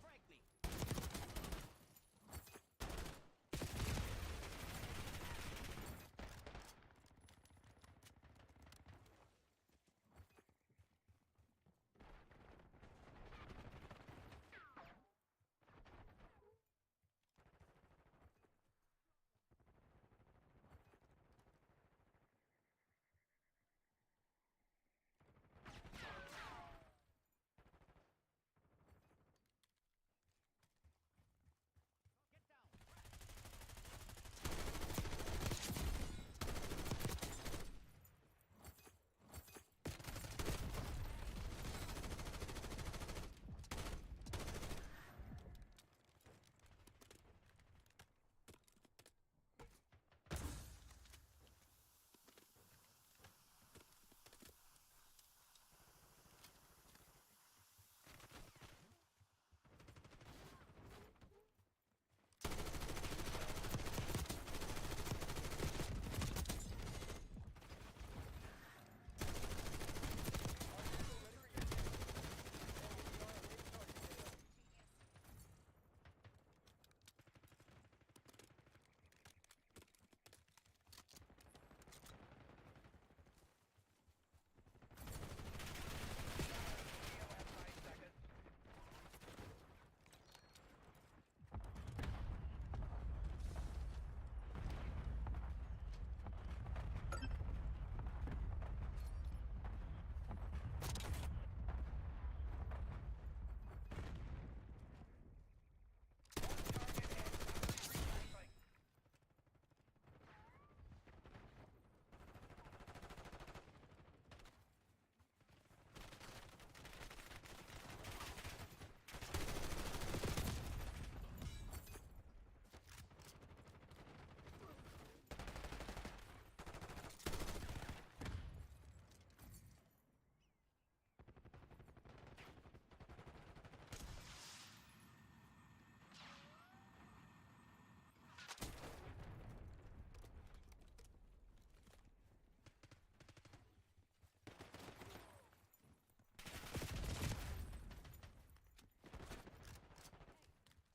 Frankly,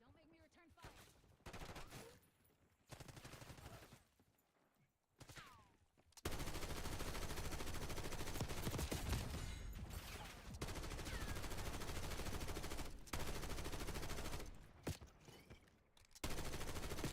Don't make me return fire. Finger on the trigger.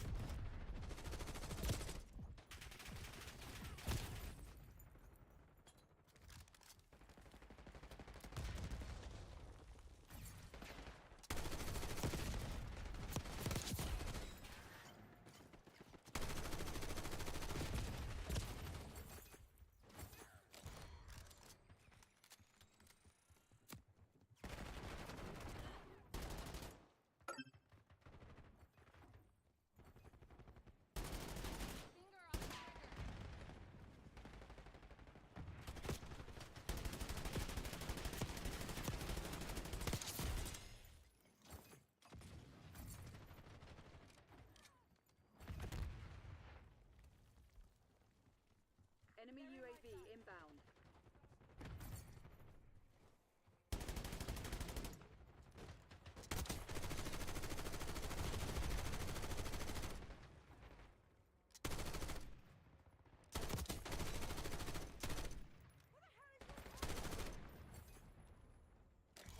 Enemy UAV inbound.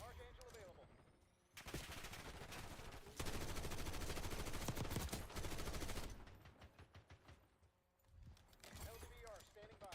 Archangel available. LDVR standing by.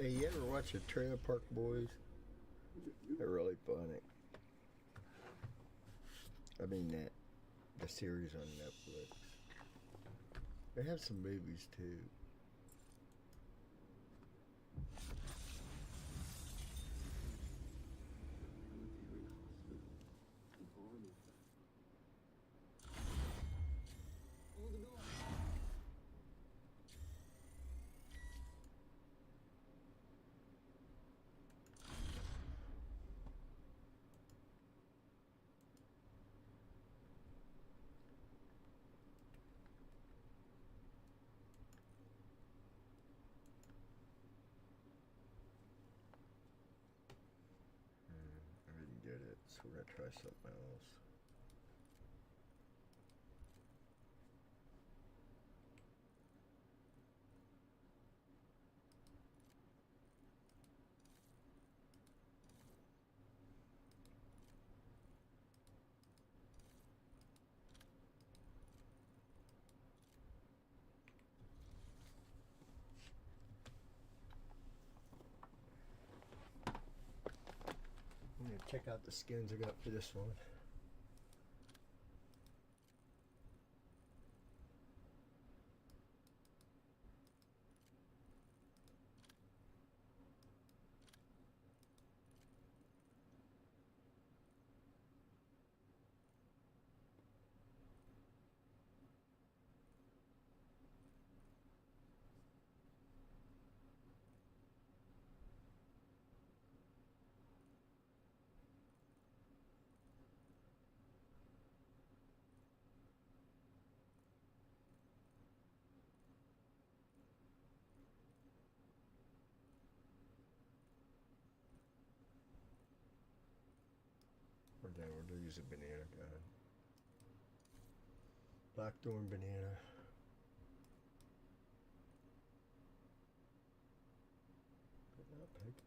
Hey, you ever watch the Trailer Park Boys? They're really funny. I mean that the series on Netflix. They have some movies too. I didn't get it, so we're gonna try something else. I'm gonna check out the skins I got for this one. We're done. We're gonna use a banana gun. Blackthorn banana. Could not pick it.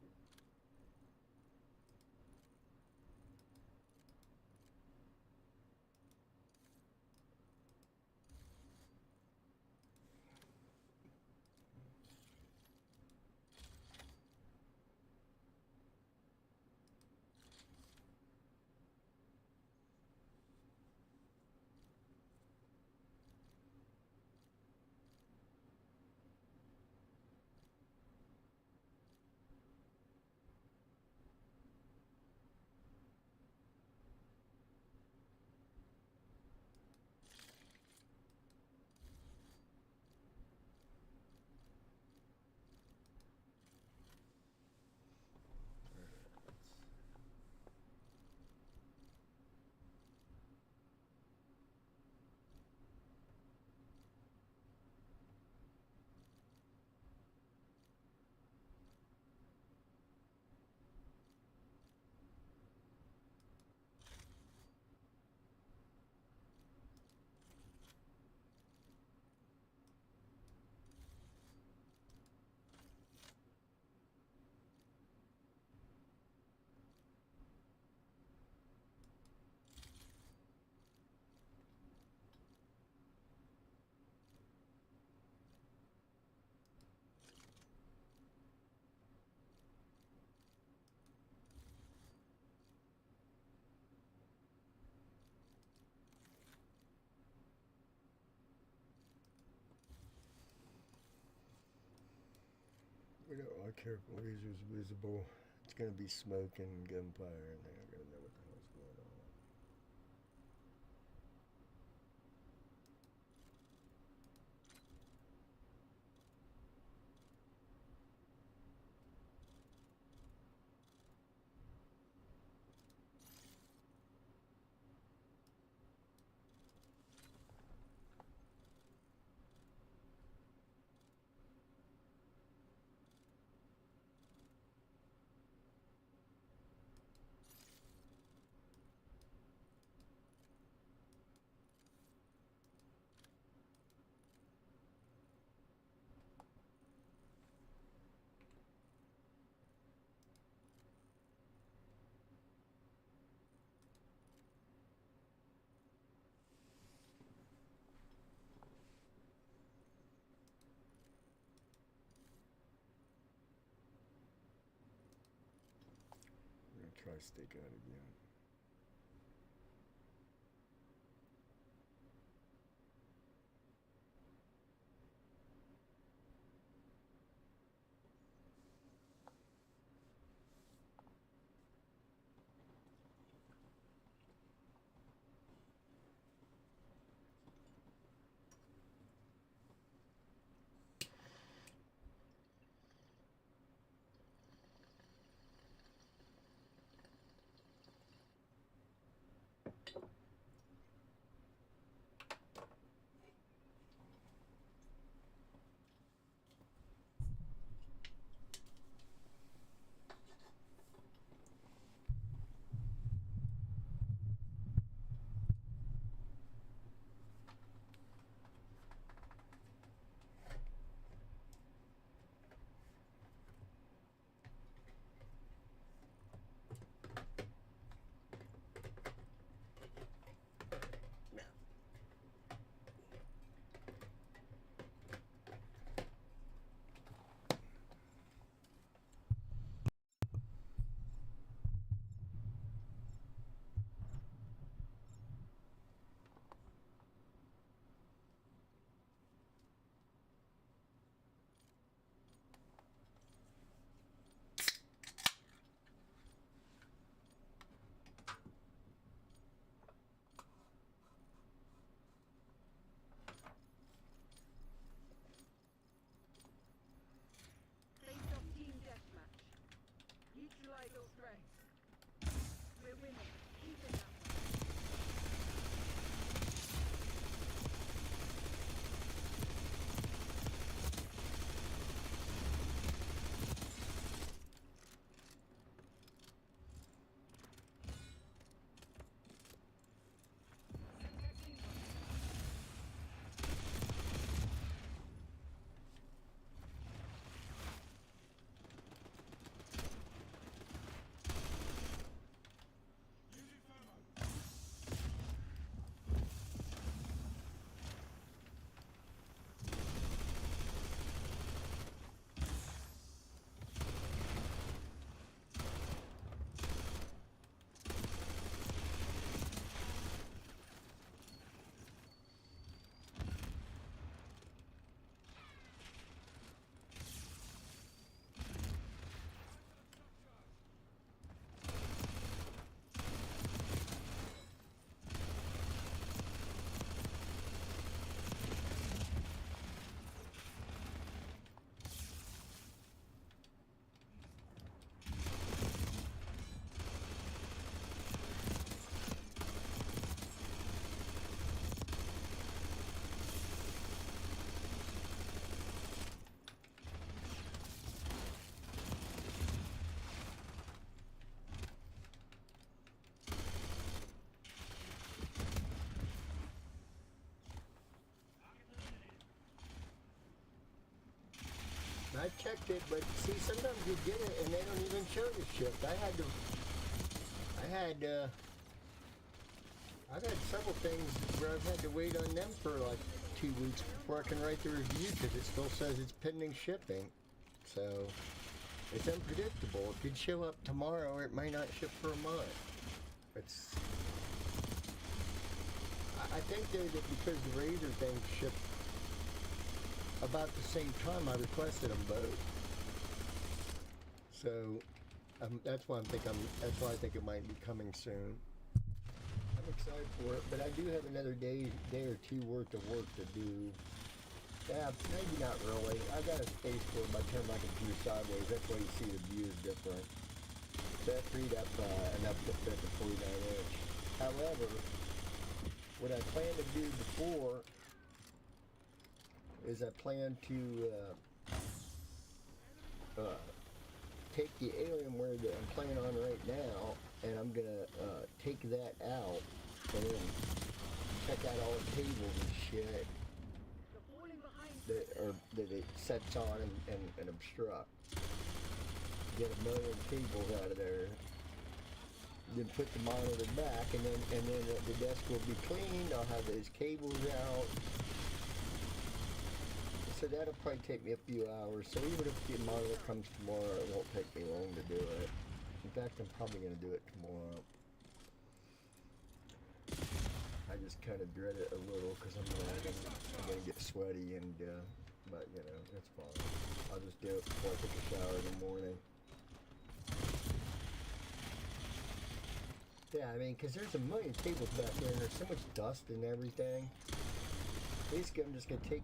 We don't want careful lasers visible. It's gonna be smoke and gunfire in there. I'm gonna know what the hell's going on. try stick out again. Face-off team deathmatch. Neutralize all threats. We're winning. Keep it that way. I checked it, but see, sometimes you get it and they don't even show the shift. I've had several things where I've had to wait on them for like 2 weeks before I can write the review because it still says it's pending shipping. So it's unpredictable. It could show up tomorrow or it might not ship for a month. I think though that because the Razor thing shipped about the same time, I requested them both. So that's why I think it might be coming soon. I'm excited for it, but I do have another day or two worth of work to do. Yeah, maybe not really. I got a space for my turn my computer sideways. That's why you see the view is different. So that freed up enough to fit the 49-inch. However, what I planned to do before is I plan to take the Alienware that I'm playing on right now, and I'm gonna take that out and then check out all the cables and shit that it sets on and obstruct. Get a million cables out of there. Then put the monitor back, and then the desk will be cleaned. I'll have those cables out. So that'll probably take me a few hours. So even if the monitor comes tomorrow, it won't take me long to do it. fact, I'm probably going to do it tomorrow. I just kind of dread it a little because I'm going to get sweaty and, but you know, it's fine. I'll just do it before I take a shower in the morning. Yeah, I mean, because there's a million cables back there and there's so much dust and everything. Basically, I'm just going to take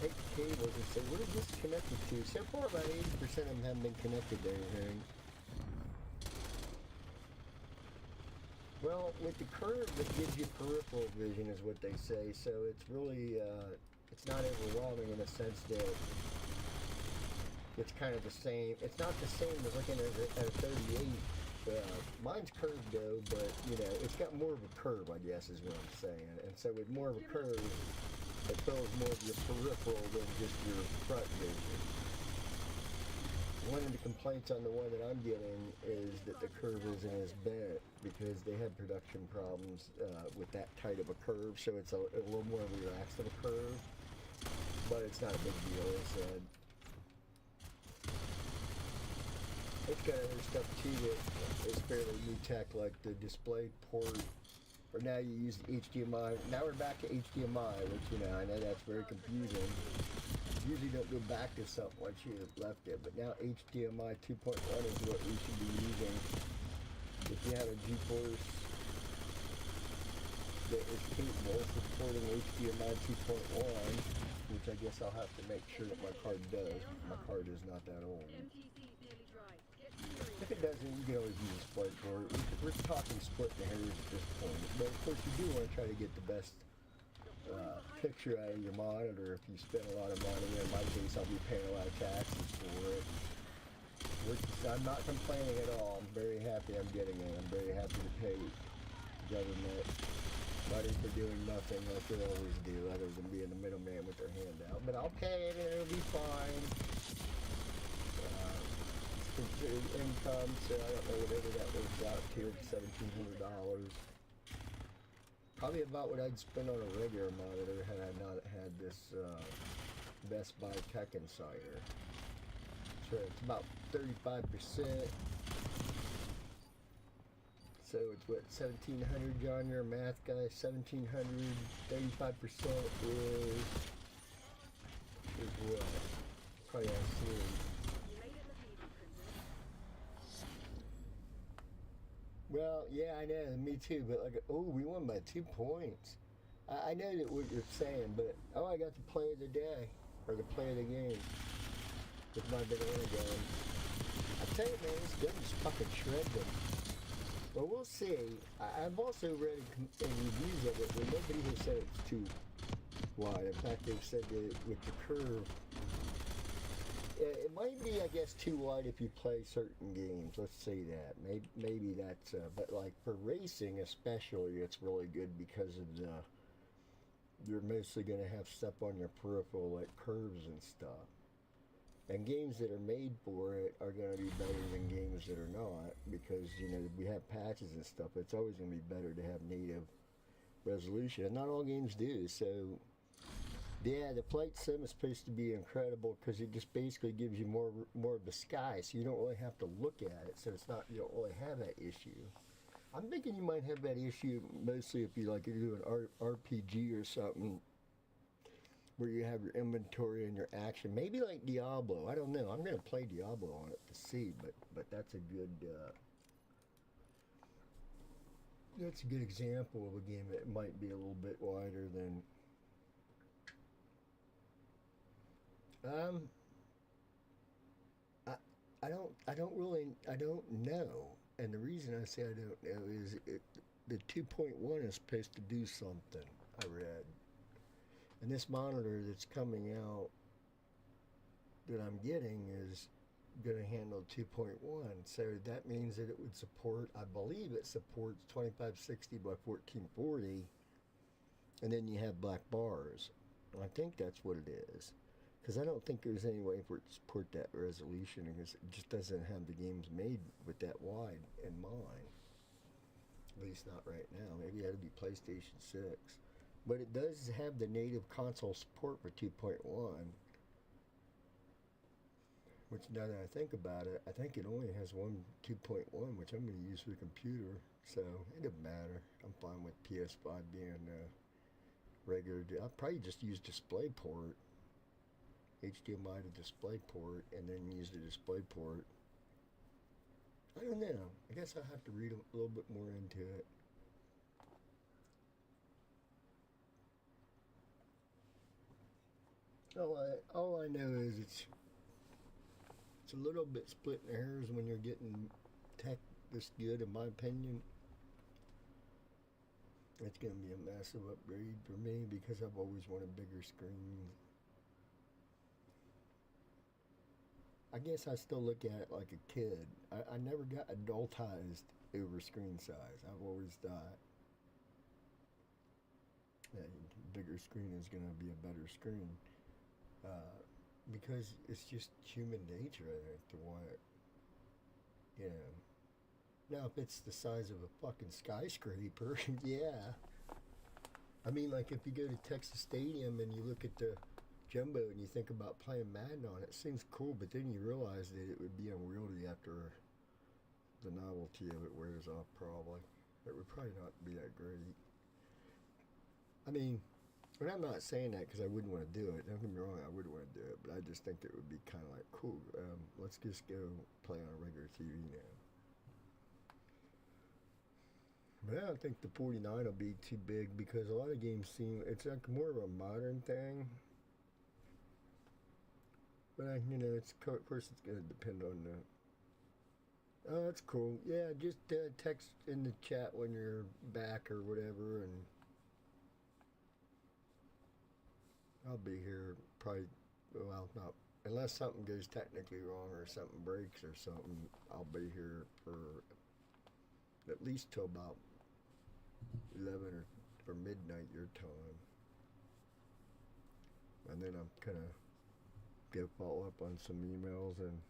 the cables and say, what is this connected to? So far, about 80% of them haven't been connected to anything. Well, with the curve, it gives you peripheral vision, is what they say. So it's really, it's not overwhelming in a sense that it's kind of the same. It's not the same as looking at a 38. Mine's curved though, but you know, it's got more of a curve, I guess, is what I'm saying. And so with more of a curve, it fills more of your peripheral than just your front vision. One of the complaints on the one that I'm getting is that the curve isn't as bent because they had production problems with that tight of a curve, so it's a little more relaxed of a curve, but it's not a big deal, they said. It's got other stuff too that is fairly new tech, like the display port. Or now you use HDMI. Now we're back to HDMI, which, you know, I know that's very confusing. Usually don't go back to something once you left it, but now HDMI 2.1 is what we should be using. If you have a GeForce that is capable of supporting HDMI 2.1, which I guess I'll have to make sure that my card does. My card is not that old. If it doesn't, you can always use a split port. We're talking split the hairs at this point. But of course, you do want to try to get the best picture out of your monitor if you spend a lot of money. In my case, I'll be paying a lot of taxes for it. Which I'm not complaining at all. I'm very happy I'm getting it. I'm very happy to pay the government money for doing nothing like they always do, other than being the middleman with their hand out. But I'll pay it and it'll be fine. Considered income, so I don't know whatever that works out to, $1,700. Probably about what I'd spend on a regular monitor had I not had this Best Buy Tech Insider. So it's about 35%. So it's what, 1,700, John, you're a math guy, 1,700, 35% is what? Probably I see. Well, yeah, I know, me too, but like, oh, we won by 2 points. I know that what you're saying, but, oh, I got the play of the day, or the play of the game, with my banana gun. I tell you, man, this gun just fucking shred them. Well, we'll see. I've also read in reviews of it where nobody has said it's too wide. In fact, they've said that with the curve, it might be, I guess, too wide if you play certain games. Let's say that. Maybe that's, but like for racing especially, it's really good because of you're mostly going to have stuff on your peripheral like curves and stuff. And games that are made for it are going to be better than games that are not because, you know, we have patches and stuff. It's always going to be better to have native resolution. And not all games do, so... Yeah, the flight sim is supposed to be incredible because it just basically gives you more of the sky, so you don't really have to look at it. So it's not, you don't really have that issue. I'm thinking you might have that issue mostly if you like you do an RPG or something where you have your inventory and your action. Maybe like Diablo. I don't know. I'm gonna play Diablo on it to see, but that's a good example of a game that might be a little bit wider than. I don't know. And the reason I say I don't know is the 2.1 is supposed to do something, I read. And this monitor that's coming out that I'm getting is going to handle 2.1. So that means that it would support, I believe it supports 2560 by 1440. And then you have black bars. I think that's what it is. Because I don't think there's any way for it to support that resolution because it just doesn't have the games made with that wide in mind. At least not right now. Maybe it had to be PlayStation 6. But it does have the native console support for 2.1. Which now that I think about it, I think it only has one 2.1, which I'm going to use for the computer. So it doesn't matter. I'm fine with PS5 being regular. I'll probably just use DisplayPort, HDMI to DisplayPort, and then use the DisplayPort. I don't know. I guess I'll have to read a little bit more into it. All I know is it's a little bit splitting hairs when you're getting tech this good, in my opinion. It's going to be a massive upgrade for me because I've always wanted bigger screens. I guess I still look at it like a kid. I never got adultized over screen size. I've always thought that bigger screen is going to be a better screen. Because it's just human nature, I think, to want it. You know. Now, if it's the size of a fucking skyscraper, yeah. I mean, like, if you go to Texas Stadium and you look at the Jumbo and you think about playing Madden on it, it seems cool, but then you realize that it would be unwieldy after the novelty of it wears off, probably. It would probably not be that great. I mean, and I'm not saying that because I wouldn't want to do it. Don't get me wrong, I would want to do it, but I just think it would be kind of like, cool, let's just go play on a regular TV now. But I don't think the 49 will be too big because a lot of games seem, it's like more of a modern thing. But, you know, it's, of course it's going to depend on the... Oh, that's cool. Yeah, just text in the chat when you're back or whatever, and I'll be here probably, well, not, unless something goes technically wrong or something breaks or something, I'll be here for at least till about 11 or midnight your time. And then I'm kind of go follow up on some emails and,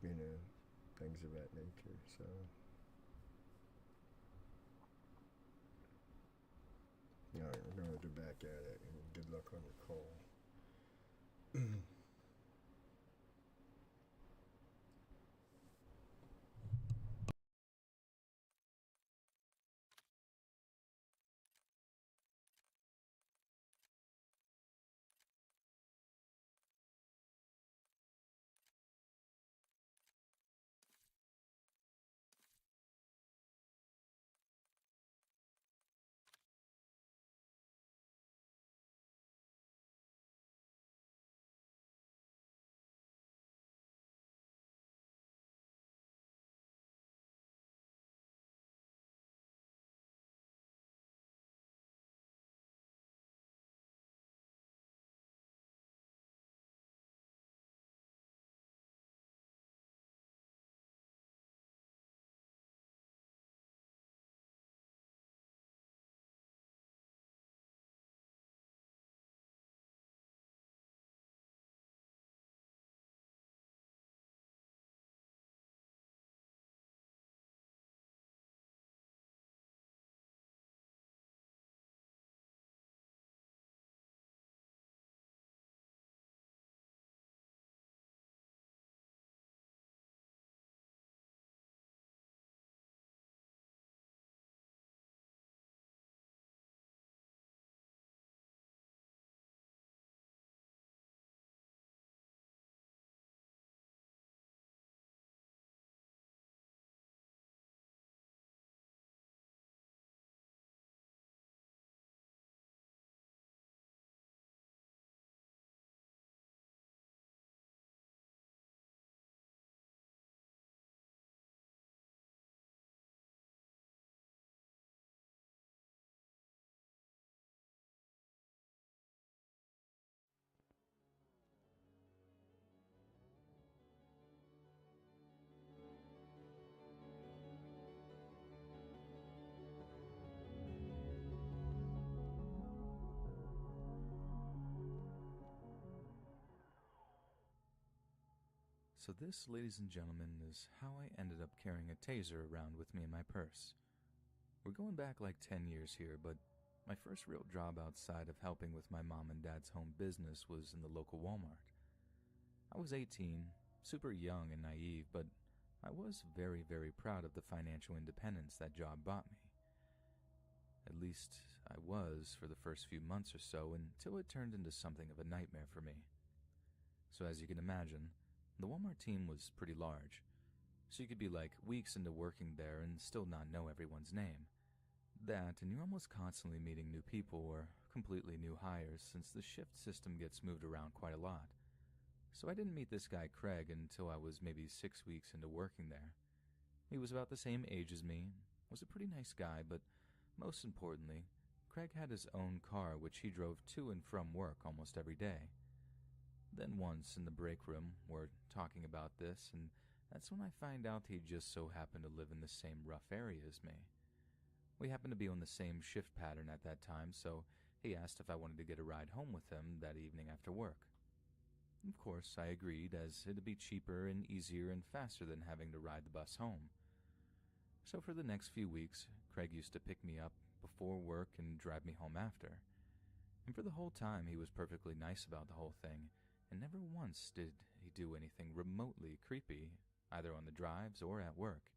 you know, things of that nature, so. Alright, we're going to get back at it, and good luck on your call. So this, ladies and gentlemen, is how I ended up carrying a taser around with me in my purse. We're going back like 10 years here, but my first real job outside of helping with my mom and dad's home business was in the local Walmart. I was 18, super young and naive, but I was very, very proud of the financial independence that job brought me. At least I was for the first few months or so, until it turned into something of a nightmare for me. So as you can imagine, the Walmart team was pretty large, so you could be like weeks into working there and still not know everyone's name. That, and you're almost constantly meeting new people or completely new hires, since the shift system gets moved around quite a lot. So I didn't meet this guy Craig until I was maybe 6 weeks into working there. He was about the same age as me, was a pretty nice guy, but most importantly, Craig had his own car which he drove to and from work almost every day. Then once in the break room, we're talking about this, and that's when I find out he just so happened to live in the same rough area as me. We happened to be on the same shift pattern at that time, so he asked if I wanted to get a ride home with him that evening after work. Of course, I agreed, as it'd be cheaper and easier and faster than having to ride the bus home. So for the next few weeks, Craig used to pick me up before work and drive me home after. And for the whole time, he was perfectly nice about the whole thing, and never once did he do anything remotely creepy, either on the drives or at work.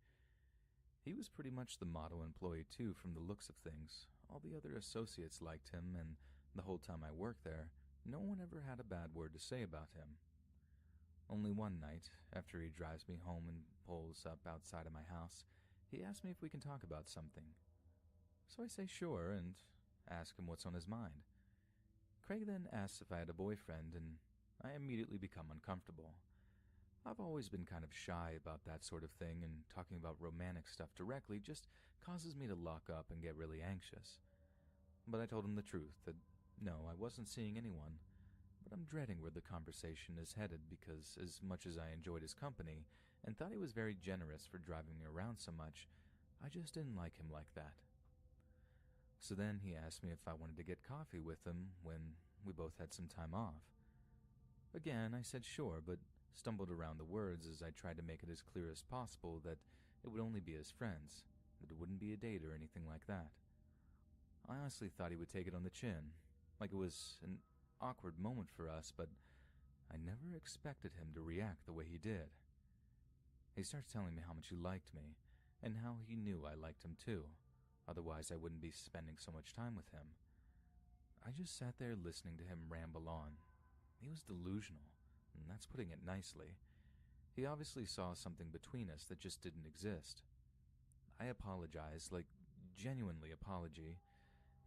He was pretty much the model employee too, from the looks of things. All the other associates liked him, and the whole time I worked there, no one ever had a bad word to say about him. Only one night, after he drives me home and pulls up outside of my house, he asked me if we can talk about something. So I say sure, and ask him what's on his mind. Craig then asks if I had a boyfriend, and I immediately become uncomfortable. I've always been kind of shy about that sort of thing, and talking about romantic stuff directly just causes me to lock up and get really anxious. But I told him the truth, that no, I wasn't seeing anyone, but I'm dreading where the conversation is headed, because as much as I enjoyed his company and thought he was very generous for driving me around so much, I just didn't like him like that. So then he asked me if I wanted to get coffee with him when we both had some time off. Again, I said sure, but stumbled around the words as I tried to make it as clear as possible that it would only be as friends, that it wouldn't be a date or anything like that. I honestly thought he would take it on the chin, like it was an awkward moment for us, but I never expected him to react the way he did. He starts telling me how much he liked me, and how he knew I liked him too, otherwise I wouldn't be spending so much time with him. I just sat there listening to him ramble on. He was delusional, and that's putting it nicely. He obviously saw something between us that just didn't exist. I apologized, like genuinely apology,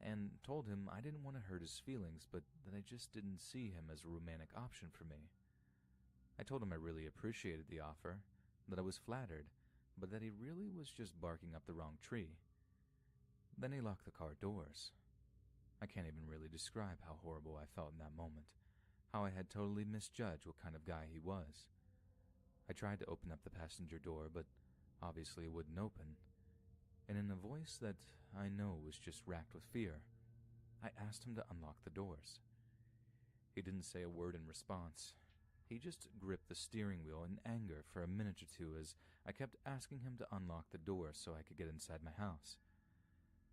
and told him I didn't want to hurt his feelings, but that I just didn't see him as a romantic option for me. I told him I really appreciated the offer, that I was flattered, but that he really was just barking up the wrong tree. Then he locked the car doors. I can't even really describe how horrible I felt in that moment, how I had totally misjudged what kind of guy he was. I tried to open up the passenger door, but obviously it wouldn't open. And in a voice that I know was just racked with fear, I asked him to unlock the doors. He didn't say a word in response. He just gripped the steering wheel in anger for a minute or two as I kept asking him to unlock the door so I could get inside my house.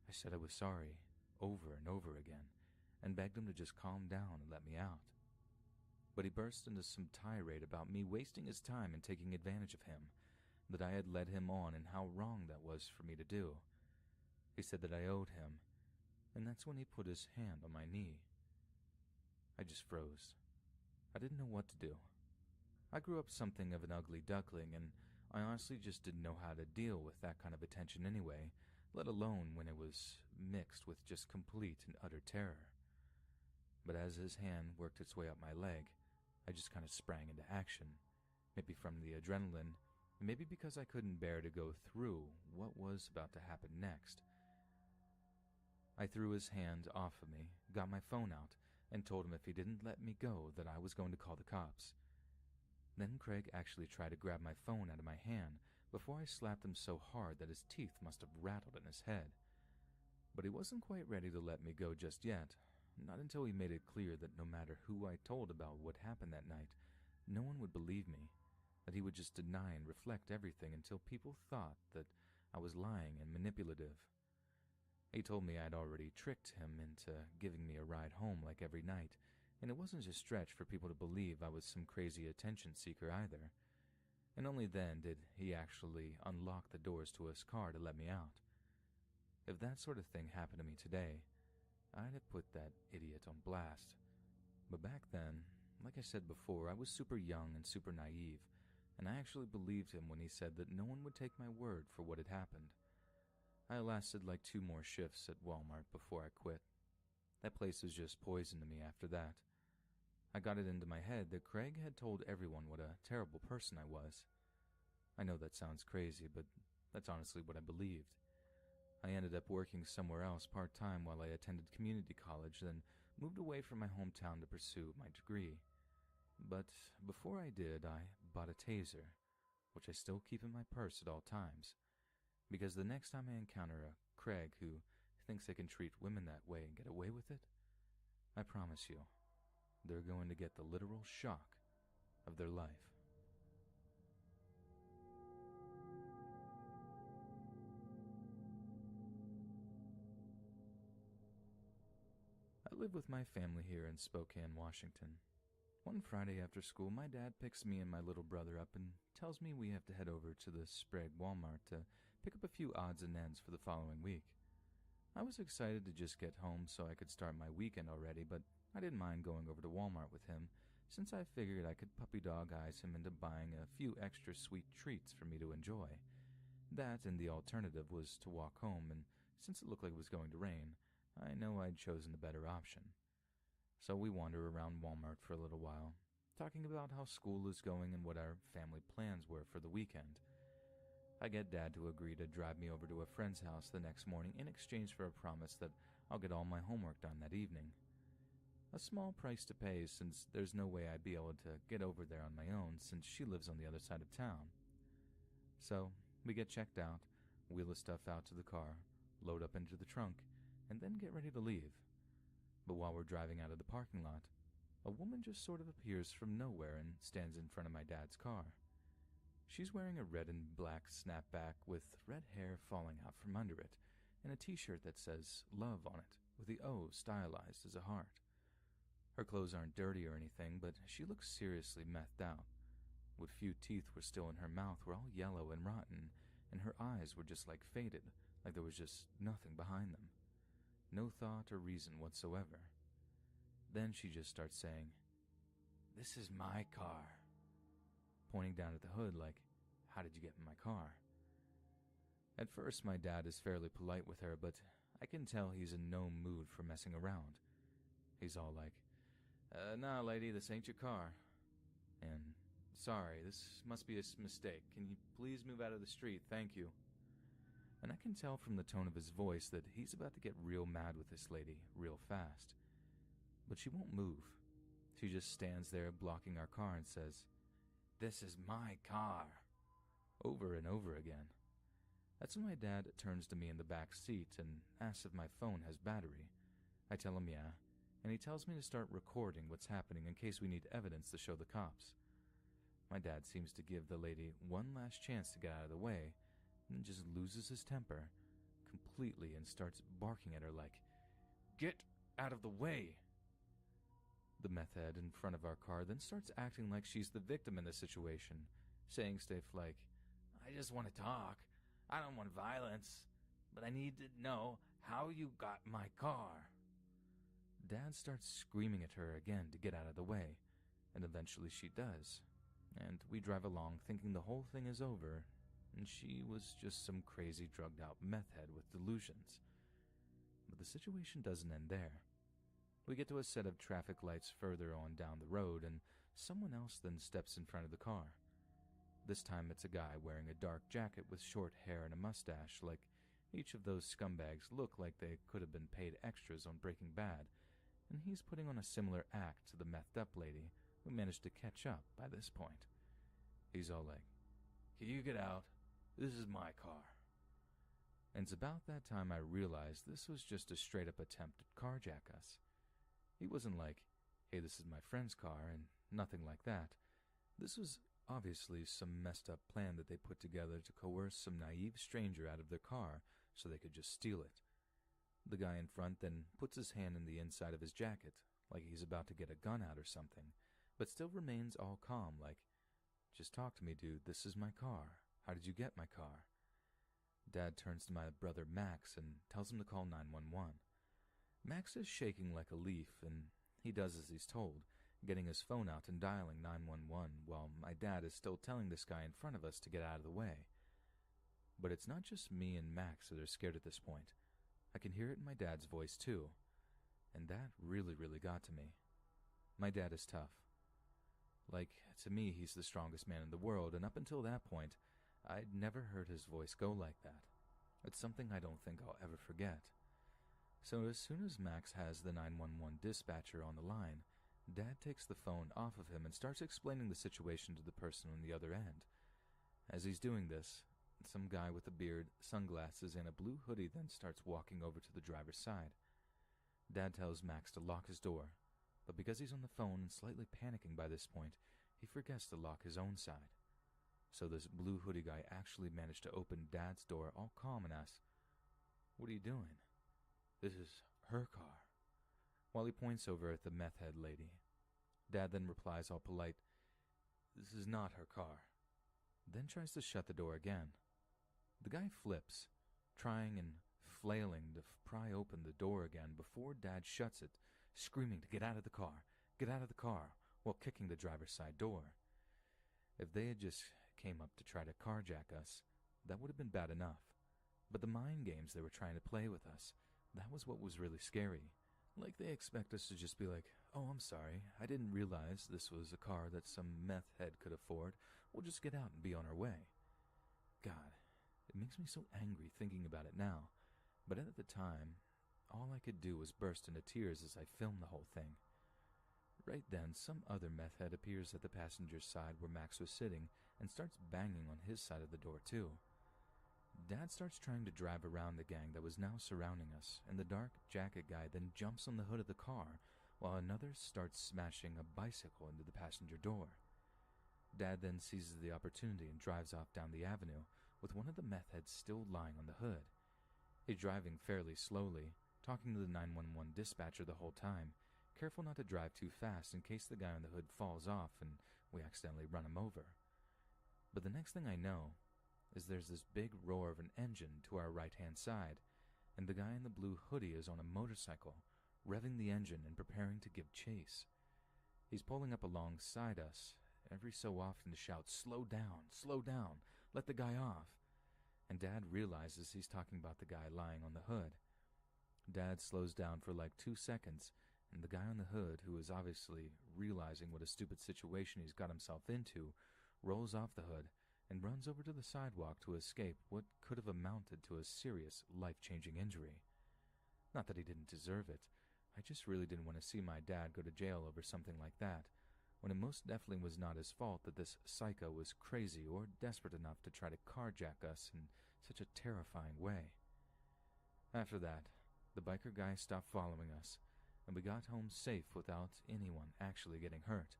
I said I was sorry, over and over again, and begged him to just calm down and let me out. But he burst into some tirade about me wasting his time and taking advantage of him, that I had led him on and how wrong that was for me to do. He said that I owed him, and that's when he put his hand on my knee. I just froze. I didn't know what to do. I grew up something of an ugly duckling, and I honestly just didn't know how to deal with that kind of attention anyway, let alone when it was mixed with just complete and utter terror. But as his hand worked its way up my leg, I just kind of sprang into action, maybe from the adrenaline, and maybe because I couldn't bear to go through what was about to happen next. I threw his hand off of me, got my phone out, and told him if he didn't let me go that I was going to call the cops. Then Craig actually tried to grab my phone out of my hand before I slapped him so hard that his teeth must have rattled in his head. But he wasn't quite ready to let me go just yet, not until he made it clear that no matter who I told about what happened that night, no one would believe me, that he would just deny and reflect everything until people thought that I was lying and manipulative. He told me I'd already tricked him into giving me a ride home like every night, and it wasn't a stretch for people to believe I was some crazy attention seeker either. And only then did he actually unlock the doors to his car to let me out. If that sort of thing happened to me today, I'd have put that idiot on blast. But back then, like I said before, I was super young and super naive, and I actually believed him when he said that no one would take my word for what had happened. I lasted like 2 more shifts at Walmart before I quit. That place was just poison to me after that. I got it into my head that Craig had told everyone what a terrible person I was. I know that sounds crazy, but that's honestly what I believed. I ended up working somewhere else part-time while I attended community college, then moved away from my hometown to pursue my degree. But before I did, I bought a taser, which I still keep in my purse at all times, because the next time I encounter a Craig who thinks they can treat women that way and get away with it, I promise you, they're going to get the literal shock of their life. I live with my family here in Spokane, Washington. One Friday after school, my dad picks me and my little brother up and tells me we have to head over to the Sprague Walmart to pick up a few odds and ends for the following week. I was excited to just get home so I could start my weekend already, but I didn't mind going over to Walmart with him, since I figured I could puppy dog eyes him into buying a few extra sweet treats for me to enjoy. That and the alternative was to walk home, and since it looked like it was going to rain, I know I'd chosen the better option. So we wander around Walmart for a little while, talking about how school is going and what our family plans were for the weekend. I get Dad to agree to drive me over to a friend's house the next morning in exchange for a promise that I'll get all my homework done that evening. A small price to pay, since there's no way I'd be able to get over there on my own since she lives on the other side of town. So we get checked out, wheel the stuff out to the car, load up into the trunk, and then get ready to leave. But while we're driving out of the parking lot, a woman just sort of appears from nowhere and stands in front of my dad's car. She's wearing a red and black snapback with red hair falling out from under it, and a t-shirt that says love on it, with the O stylized as a heart. Her clothes aren't dirty or anything, but she looks seriously methed out. What few teeth were still in her mouth were all yellow and rotten, and her eyes were just like faded, like there was just nothing behind them. No thought or reason whatsoever. Then she just starts saying, "This is my car," pointing down at the hood like, "How did you get in my car?" At first, my dad is fairly polite with her, but I can tell he's in no mood for messing around. He's all like, "Nah, lady, this ain't your car." And, "Sorry, this must be a mistake. Can you please move out of the street? Thank you." And I can tell from the tone of his voice that he's about to get real mad with this lady real fast. But she won't move. She just stands there blocking our car and says, "This is my car," over and over again. That's when my dad turns to me in the back seat and asks if my phone has battery. I tell him yeah, and he tells me to start recording what's happening in case we need evidence to show the cops. My dad seems to give the lady one last chance to get out of the way, and just loses his temper completely and starts barking at her like, "Get out of the way!" The meth head in front of our car then starts acting like she's the victim in the situation, saying stuff like, "I just want to talk. I don't want violence, but I need to know how you got my car." Dad starts screaming at her again to get out of the way, and eventually she does, and we drive along thinking the whole thing is over, and she was just some crazy drugged-out meth head with delusions. But the situation doesn't end there. We get to a set of traffic lights further on down the road, and someone else then steps in front of the car. This time it's a guy wearing a dark jacket with short hair and a mustache, like each of those scumbags look like they could have been paid extras on Breaking Bad, and he's putting on a similar act to the methed-up lady who managed to catch up by this point. He's all like, "Can you get out? This is my car." And it's about that time I realized this was just a straight-up attempt to carjack us. He wasn't like, "Hey, this is my friend's car," and nothing like that. This was obviously some messed-up plan that they put together to coerce some naive stranger out of their car so they could just steal it. The guy in front then puts his hand in the inside of his jacket, like he's about to get a gun out or something, but still remains all calm, like, "Just talk to me, dude. This is my car. How did you get my car?" Dad turns to my brother Max and tells him to call 911. Max is shaking like a leaf, and he does as he's told, getting his phone out and dialing 911 while my dad is still telling this guy in front of us to get out of the way. But it's not just me and Max that are scared at this point. I can hear it in my dad's voice too, and that really got to me. My dad is tough. Like, to me, he's the strongest man in the world, and up until that point, I'd never heard his voice go like that. It's something I don't think I'll ever forget. So as soon as Max has the 911 dispatcher on the line, Dad takes the phone off of him and starts explaining the situation to the person on the other end. As he's doing this, some guy with a beard, sunglasses, and a blue hoodie then starts walking over to the driver's side. Dad tells Max to lock his door, but because he's on the phone and slightly panicking by this point, he forgets to lock his own side. So this blue hoodie guy actually managed to open Dad's door all calm and asks, "What are you doing?" "This is her car," while he points over at the meth head lady. Dad then replies all polite, "This is not her car," then tries to shut the door again. The guy flips, trying and flailing to pry open the door again before Dad shuts it, screaming to get out of the car, while kicking the driver's side door. If they had just came up to try to carjack us, that would have been bad enough. But the mind games they were trying to play with us, that was what was really scary. Like they expect us to just be like, "Oh, I'm sorry, I didn't realize this was a car that some meth head could afford. We'll just get out and be on our way." God, it makes me so angry thinking about it now, but at the time, all I could do was burst into tears as I filmed the whole thing. Right then, some other meth head appears at the passenger's side where Max was sitting and starts banging on his side of the door too. Dad starts trying to drive around the gang that was now surrounding us, and the dark jacket guy then jumps on the hood of the car, while another starts smashing a bicycle into the passenger door. Dad then seizes the opportunity and drives off down the avenue, with one of the meth heads still lying on the hood. He's driving fairly slowly, talking to the 911 dispatcher the whole time, careful not to drive too fast in case the guy on the hood falls off and we accidentally run him over. But the next thing I know is there's this big roar of an engine to our right-hand side, and the guy in the blue hoodie is on a motorcycle, revving the engine and preparing to give chase. He's pulling up alongside us, every so often to shout, slow down, let the guy off." And Dad realizes he's talking about the guy lying on the hood. Dad slows down for like 2 seconds, and the guy on the hood, who is obviously realizing what a stupid situation he's got himself into, rolls off the hood and runs over to the sidewalk to escape what could have amounted to a serious, life-changing injury. Not that he didn't deserve it, I just really didn't want to see my dad go to jail over something like that, when it most definitely was not his fault that this psycho was crazy or desperate enough to try to carjack us in such a terrifying way. After that, the biker guy stopped following us, and we got home safe without anyone actually getting hurt.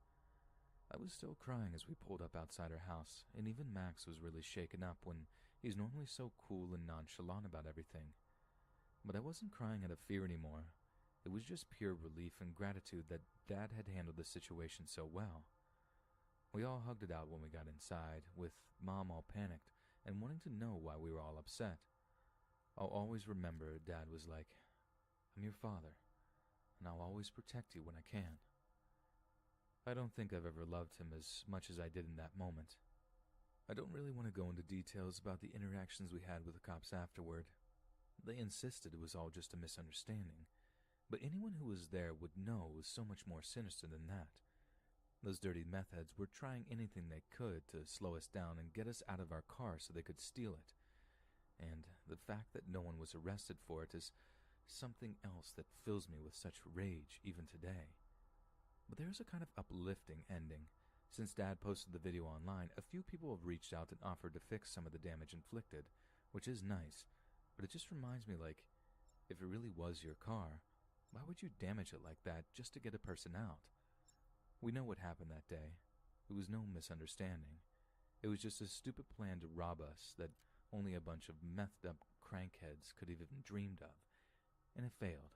I was still crying as we pulled up outside our house, and even Max was really shaken up when he's normally so cool and nonchalant about everything. But I wasn't crying out of fear anymore. It was just pure relief and gratitude that Dad had handled the situation so well. We all hugged it out when we got inside, with Mom all panicked and wanting to know why we were all upset. I'll always remember Dad was like, "I'm your father, and I'll always protect you when I can." I don't think I've ever loved him as much as I did in that moment. I don't really want to go into details about the interactions we had with the cops afterward. They insisted it was all just a misunderstanding, but anyone who was there would know it was so much more sinister than that. Those dirty meth heads were trying anything they could to slow us down and get us out of our car so they could steal it. And the fact that no one was arrested for it is something else that fills me with such rage even today. But there's a kind of uplifting ending. Since Dad posted the video online, a few people have reached out and offered to fix some of the damage inflicted, which is nice, but it just reminds me, like, if it really was your car, why would you damage it like that just to get a person out? We know what happened that day. It was no misunderstanding. It was just a stupid plan to rob us that only a bunch of methed up crankheads could have even dreamed of, and it failed.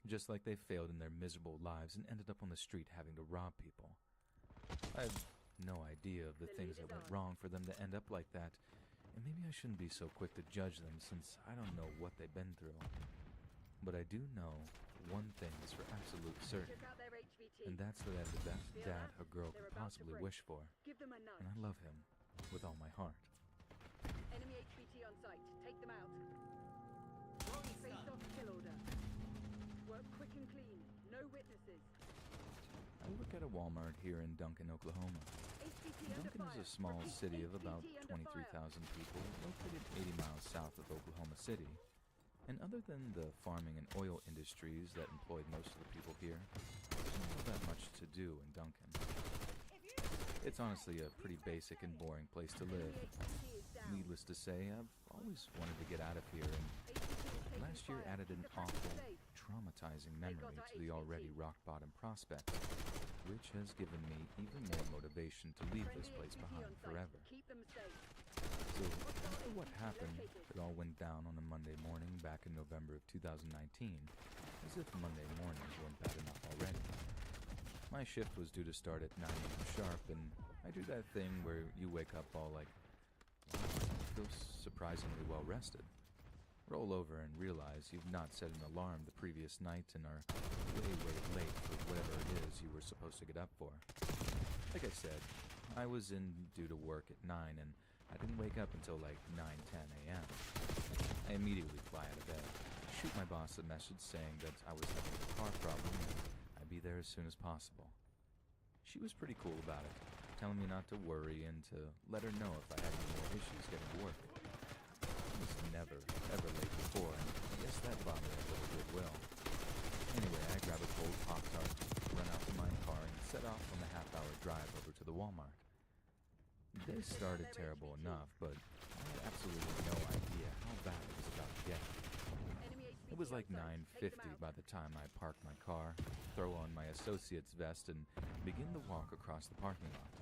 just like they failed in their miserable lives and ended up on the street having to rob people. I have no idea of the things that went wrong for them to end up like that, and maybe I shouldn't be so quick to judge them since I don't know what they've been through. But I do know one thing is for absolute certain, Took out their HVT. and that's that I have the best Feel dad that? a girl They're could about to possibly break. wish for, Give them a nudge. and I love him with all my heart. Enemy HVT on site. Take them out. Face off kill order. Work quick and clean. No witnesses. I work at a Walmart here in Duncan, Oklahoma. HVT under Duncan fire. is a small Repeat, city of about HVT under 23,000 people located 80 miles south of Oklahoma City. And other than the farming and oil industries that employed most of the people here, there's not that much to do in Duncan. It's honestly a pretty basic and boring place to live. Enemy HVT is down. Needless to say, I've always wanted to get out of here, and HVT is taking last year fire. added an Keep the package awful, safe. traumatizing They memory got our to the already HVT. rock-bottom prospect, which has given me even more motivation to leave this Friendly place HVT behind on site. forever. Keep them safe. So, after what happened, it all went down on a Monday morning back in November of 2019, as if Monday mornings weren't bad enough already. My shift was due to start at 9 a.m. sharp, and I do that thing where you wake up all like, wow, I feel surprisingly well rested. Roll over and realize you've not set an alarm the previous night and are way late for whatever it is you were supposed to get up for. Like I said, I was in due to work at 9, and I didn't wake up until like 9:10 a.m. I immediately fly out of bed, shoot my boss a message saying that I was having a car problem and I'd be there as soon as possible. She was pretty cool about it, telling me not to worry and to let her know if I had any more issues getting to work. I was never, ever late before, and I guess that bought me a little goodwill. Anyway, I grab a cold Pop-Tart, run out to my car, and set off on the half-hour drive over to the Walmart. The day started terrible enough, but I had absolutely no idea how bad it was about to get. Enemy HVT It was like on site. Take 9:50 them out. by the time I parked my car, throw on my associate's vest, and begin the walk across the parking lot.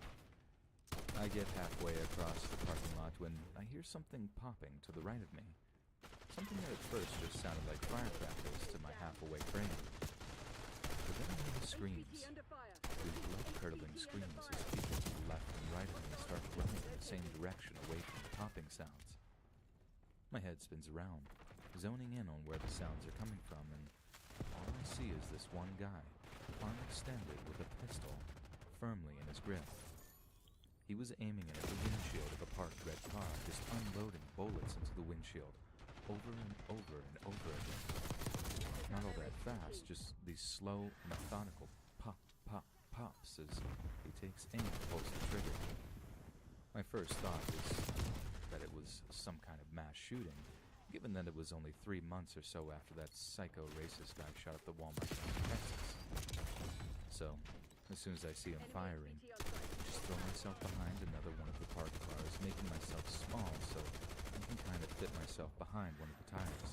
I get halfway across the parking lot when I hear something popping to the right of me. Something that at first just sounded like firecrackers to my half-awake brain. But then I hear the screams. HVT under fire. These blood-curdling screams as people to the left and right of me start running in the same direction away from the popping sounds. My head spins around, zoning in on where the sounds are coming from, and all I see is this one guy, arm extended with a pistol, firmly in his grip. He was aiming it at the windshield of a parked red car, just unloading bullets into the windshield, over and over and over again. Not all that fast, just these slow, methodical pops as he takes aim and pulls the trigger. My first thought was that it was some kind of mass shooting, given that it was only 3 months or so after that psycho racist guy shot up the Walmart in Texas. So, as soon as I see him firing, I just throw myself behind another one of the parked cars, making myself small so I can kind of fit myself behind one of the tires.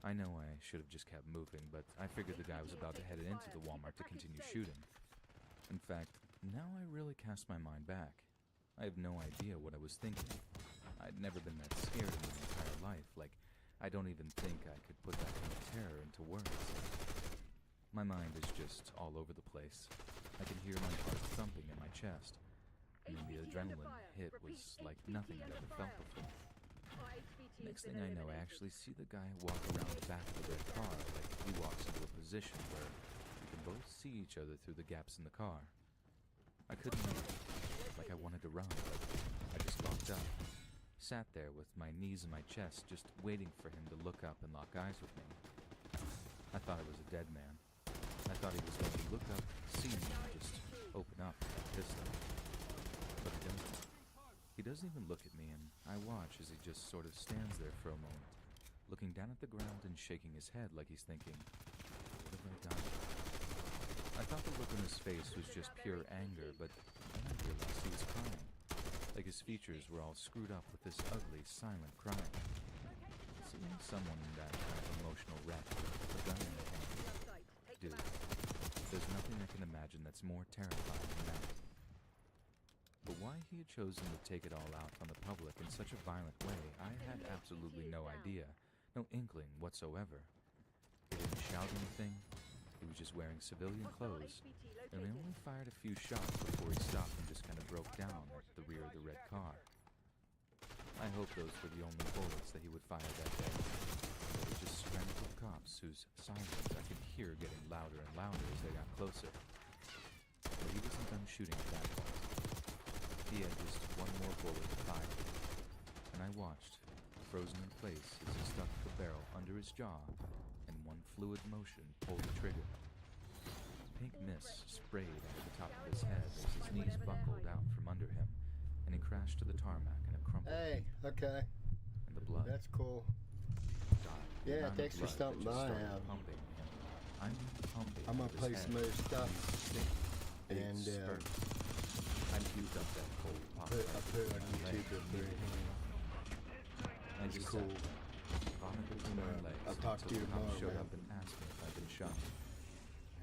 I know I should have just kept moving, but I figured the guy was about to head into the Walmart to continue shooting. In fact, now I really cast my mind back. I have no idea what I was thinking. I'd never been that scared in my entire life. Like, I don't even think I could put that kind of terror into words. My mind is just all over the place. I can hear my heart thumping in my chest. And the adrenaline hit was like nothing I'd ever felt before. Next thing I know, I actually see the guy walk around the back of the red car, like he walks into a position where we can both see each other through the gaps in the car. I couldn't move, like I wanted to run, but I just locked up. Sat there with my knees in my chest, just waiting for him to look up and lock eyes with me. I thought I was a dead man. I thought he was going to look up, see me, and just open up with that pistol. But he doesn't. He doesn't even look at me, and I watch as he just sort of stands there for a moment, looking down at the ground and shaking his head like he's thinking, what have I done? I thought the look on his face was just pure anger, but then I realized he was crying, like his features were all screwed up with this ugly, silent crying. Seeing someone in that kind of emotional wreck with a gun in their hand, dude, there's nothing I can imagine that's more terrifying than that. But why he had chosen to take it all out on the public in such a violent way, I had absolutely no idea, no inkling whatother. He didn't shout out anything. He was just wearing civilian clothes, and we only fired a few shots before he stopped and just kind of broke down at the rear of the red car. I hope those were the only bullets that he would fire that day. There were just strands of cops whose sirens I could hear getting louder and louder as they got closer. But he wasn't done shooting at that point. He had just one more bullet to fire, and I watched, frozen in place as he stuck the barrel under his jaw and one fluid motion pulled the trigger. Pink mist sprayed out the top of his head as his knees buckled out from under him, and he crashed to the tarmac in a crumpled Hey, okay. and the blood That's cool. died. The Yeah, amount of thanks for blood stopping that just by, started Al. pumping him. I mean pumping I'm out gonna of play his some head. other stuff. Thick, big And, spurt. I puked up that cold pop. I put it on YouTube real quick. I just cool. vomited between my legs I'll talk to until you the cop tomorrow, showed man. up and asked me if I'd been shot.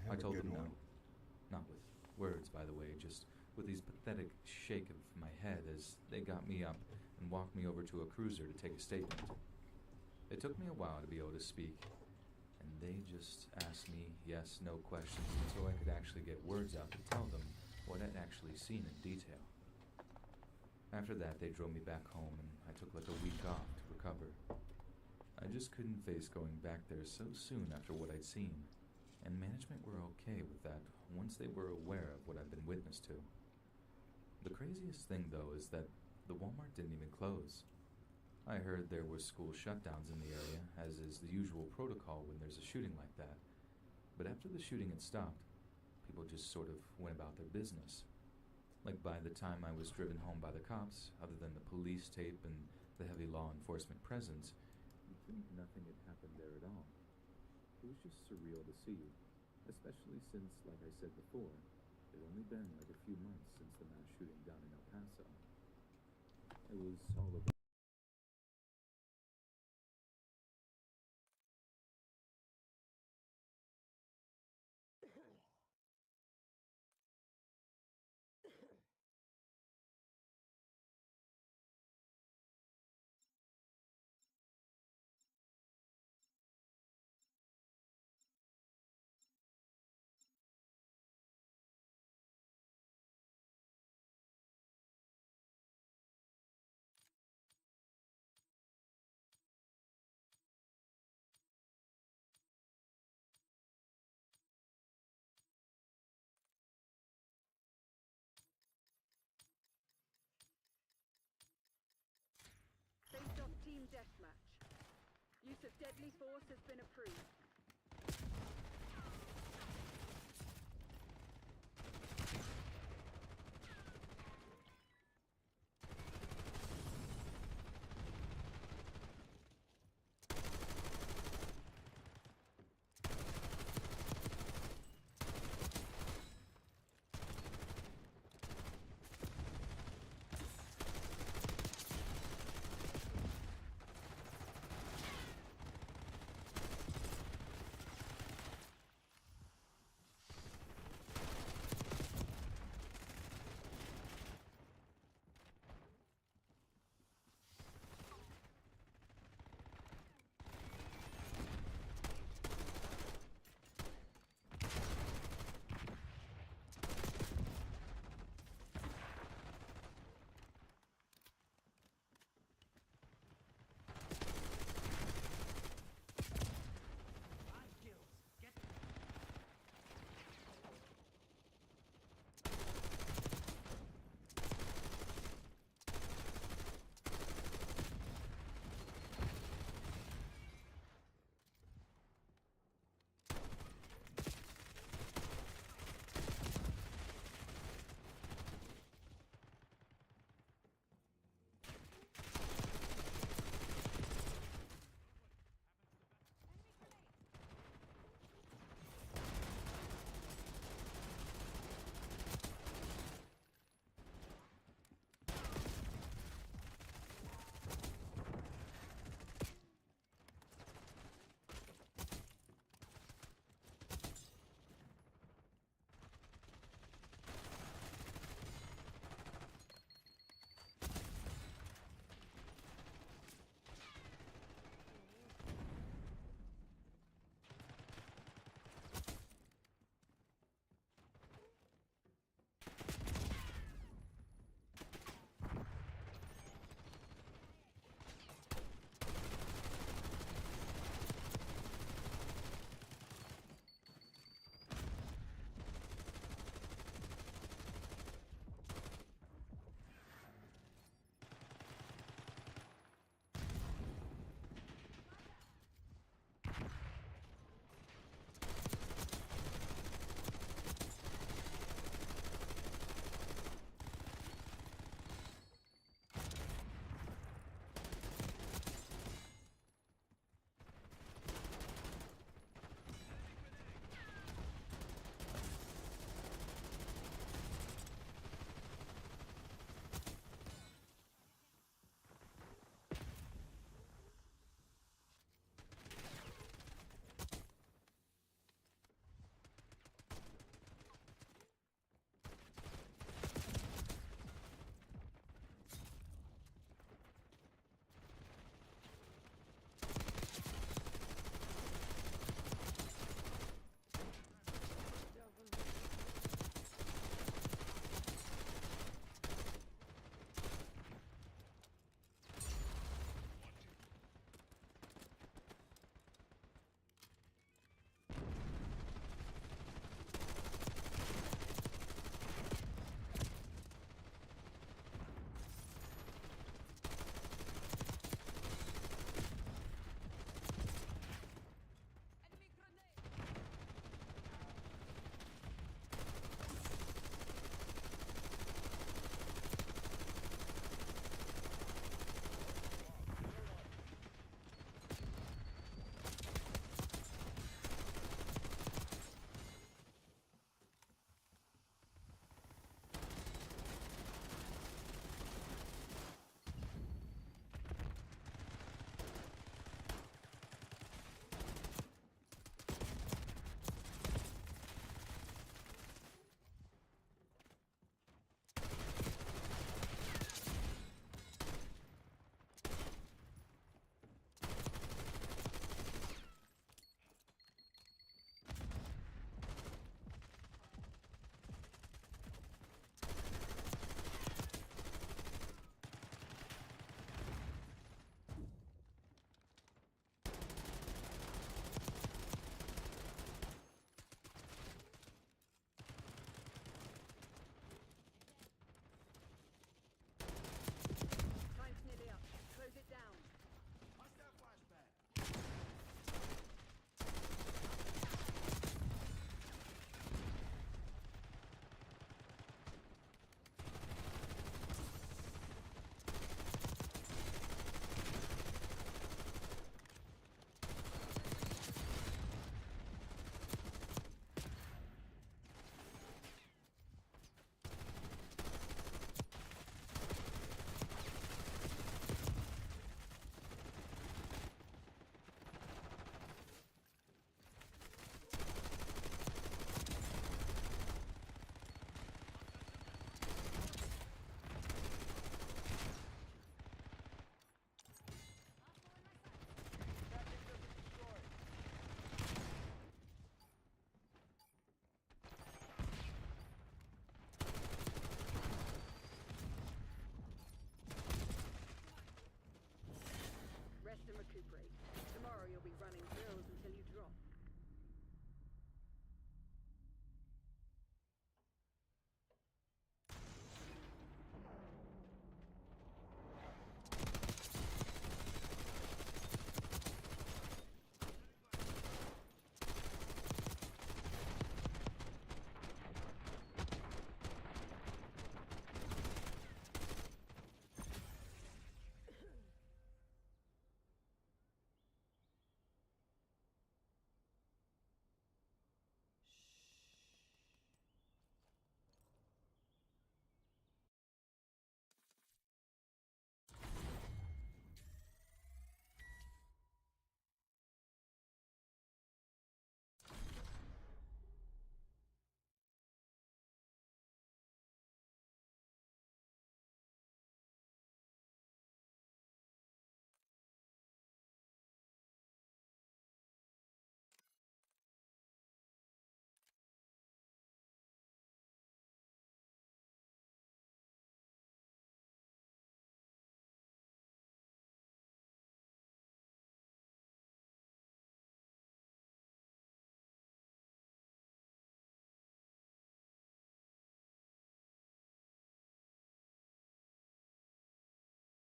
I Have a told good him no. one. Not with words, by the way, just with these pathetic shake of my head as they got me up and walked me over to a cruiser to take a statement. It took me a while to be able to speak, and they just asked me yes, no questions until I could actually get words out to tell them what I'd actually seen in detail. After that, they drove me back home, and I took like a week off to recover. I just couldn't face going back there so soon after what I'd seen, and management were okay with that once they were aware of what I'd been witness to. The craziest thing, though, is that the Walmart didn't even close. I heard there were school shutdowns in the area, as is the usual protocol when there's a shooting like that. But after the shooting had stopped, people just sort of went about their business. Like by the time I was driven home by the cops, other than the police tape and the heavy law enforcement presence, you'd think nothing had happened there at all. It was just surreal to see, especially since, like I said before, it had only been like a few months since the mass shooting down in El Paso. It was all over. Face-off team deathmatch. Use of deadly force has been approved.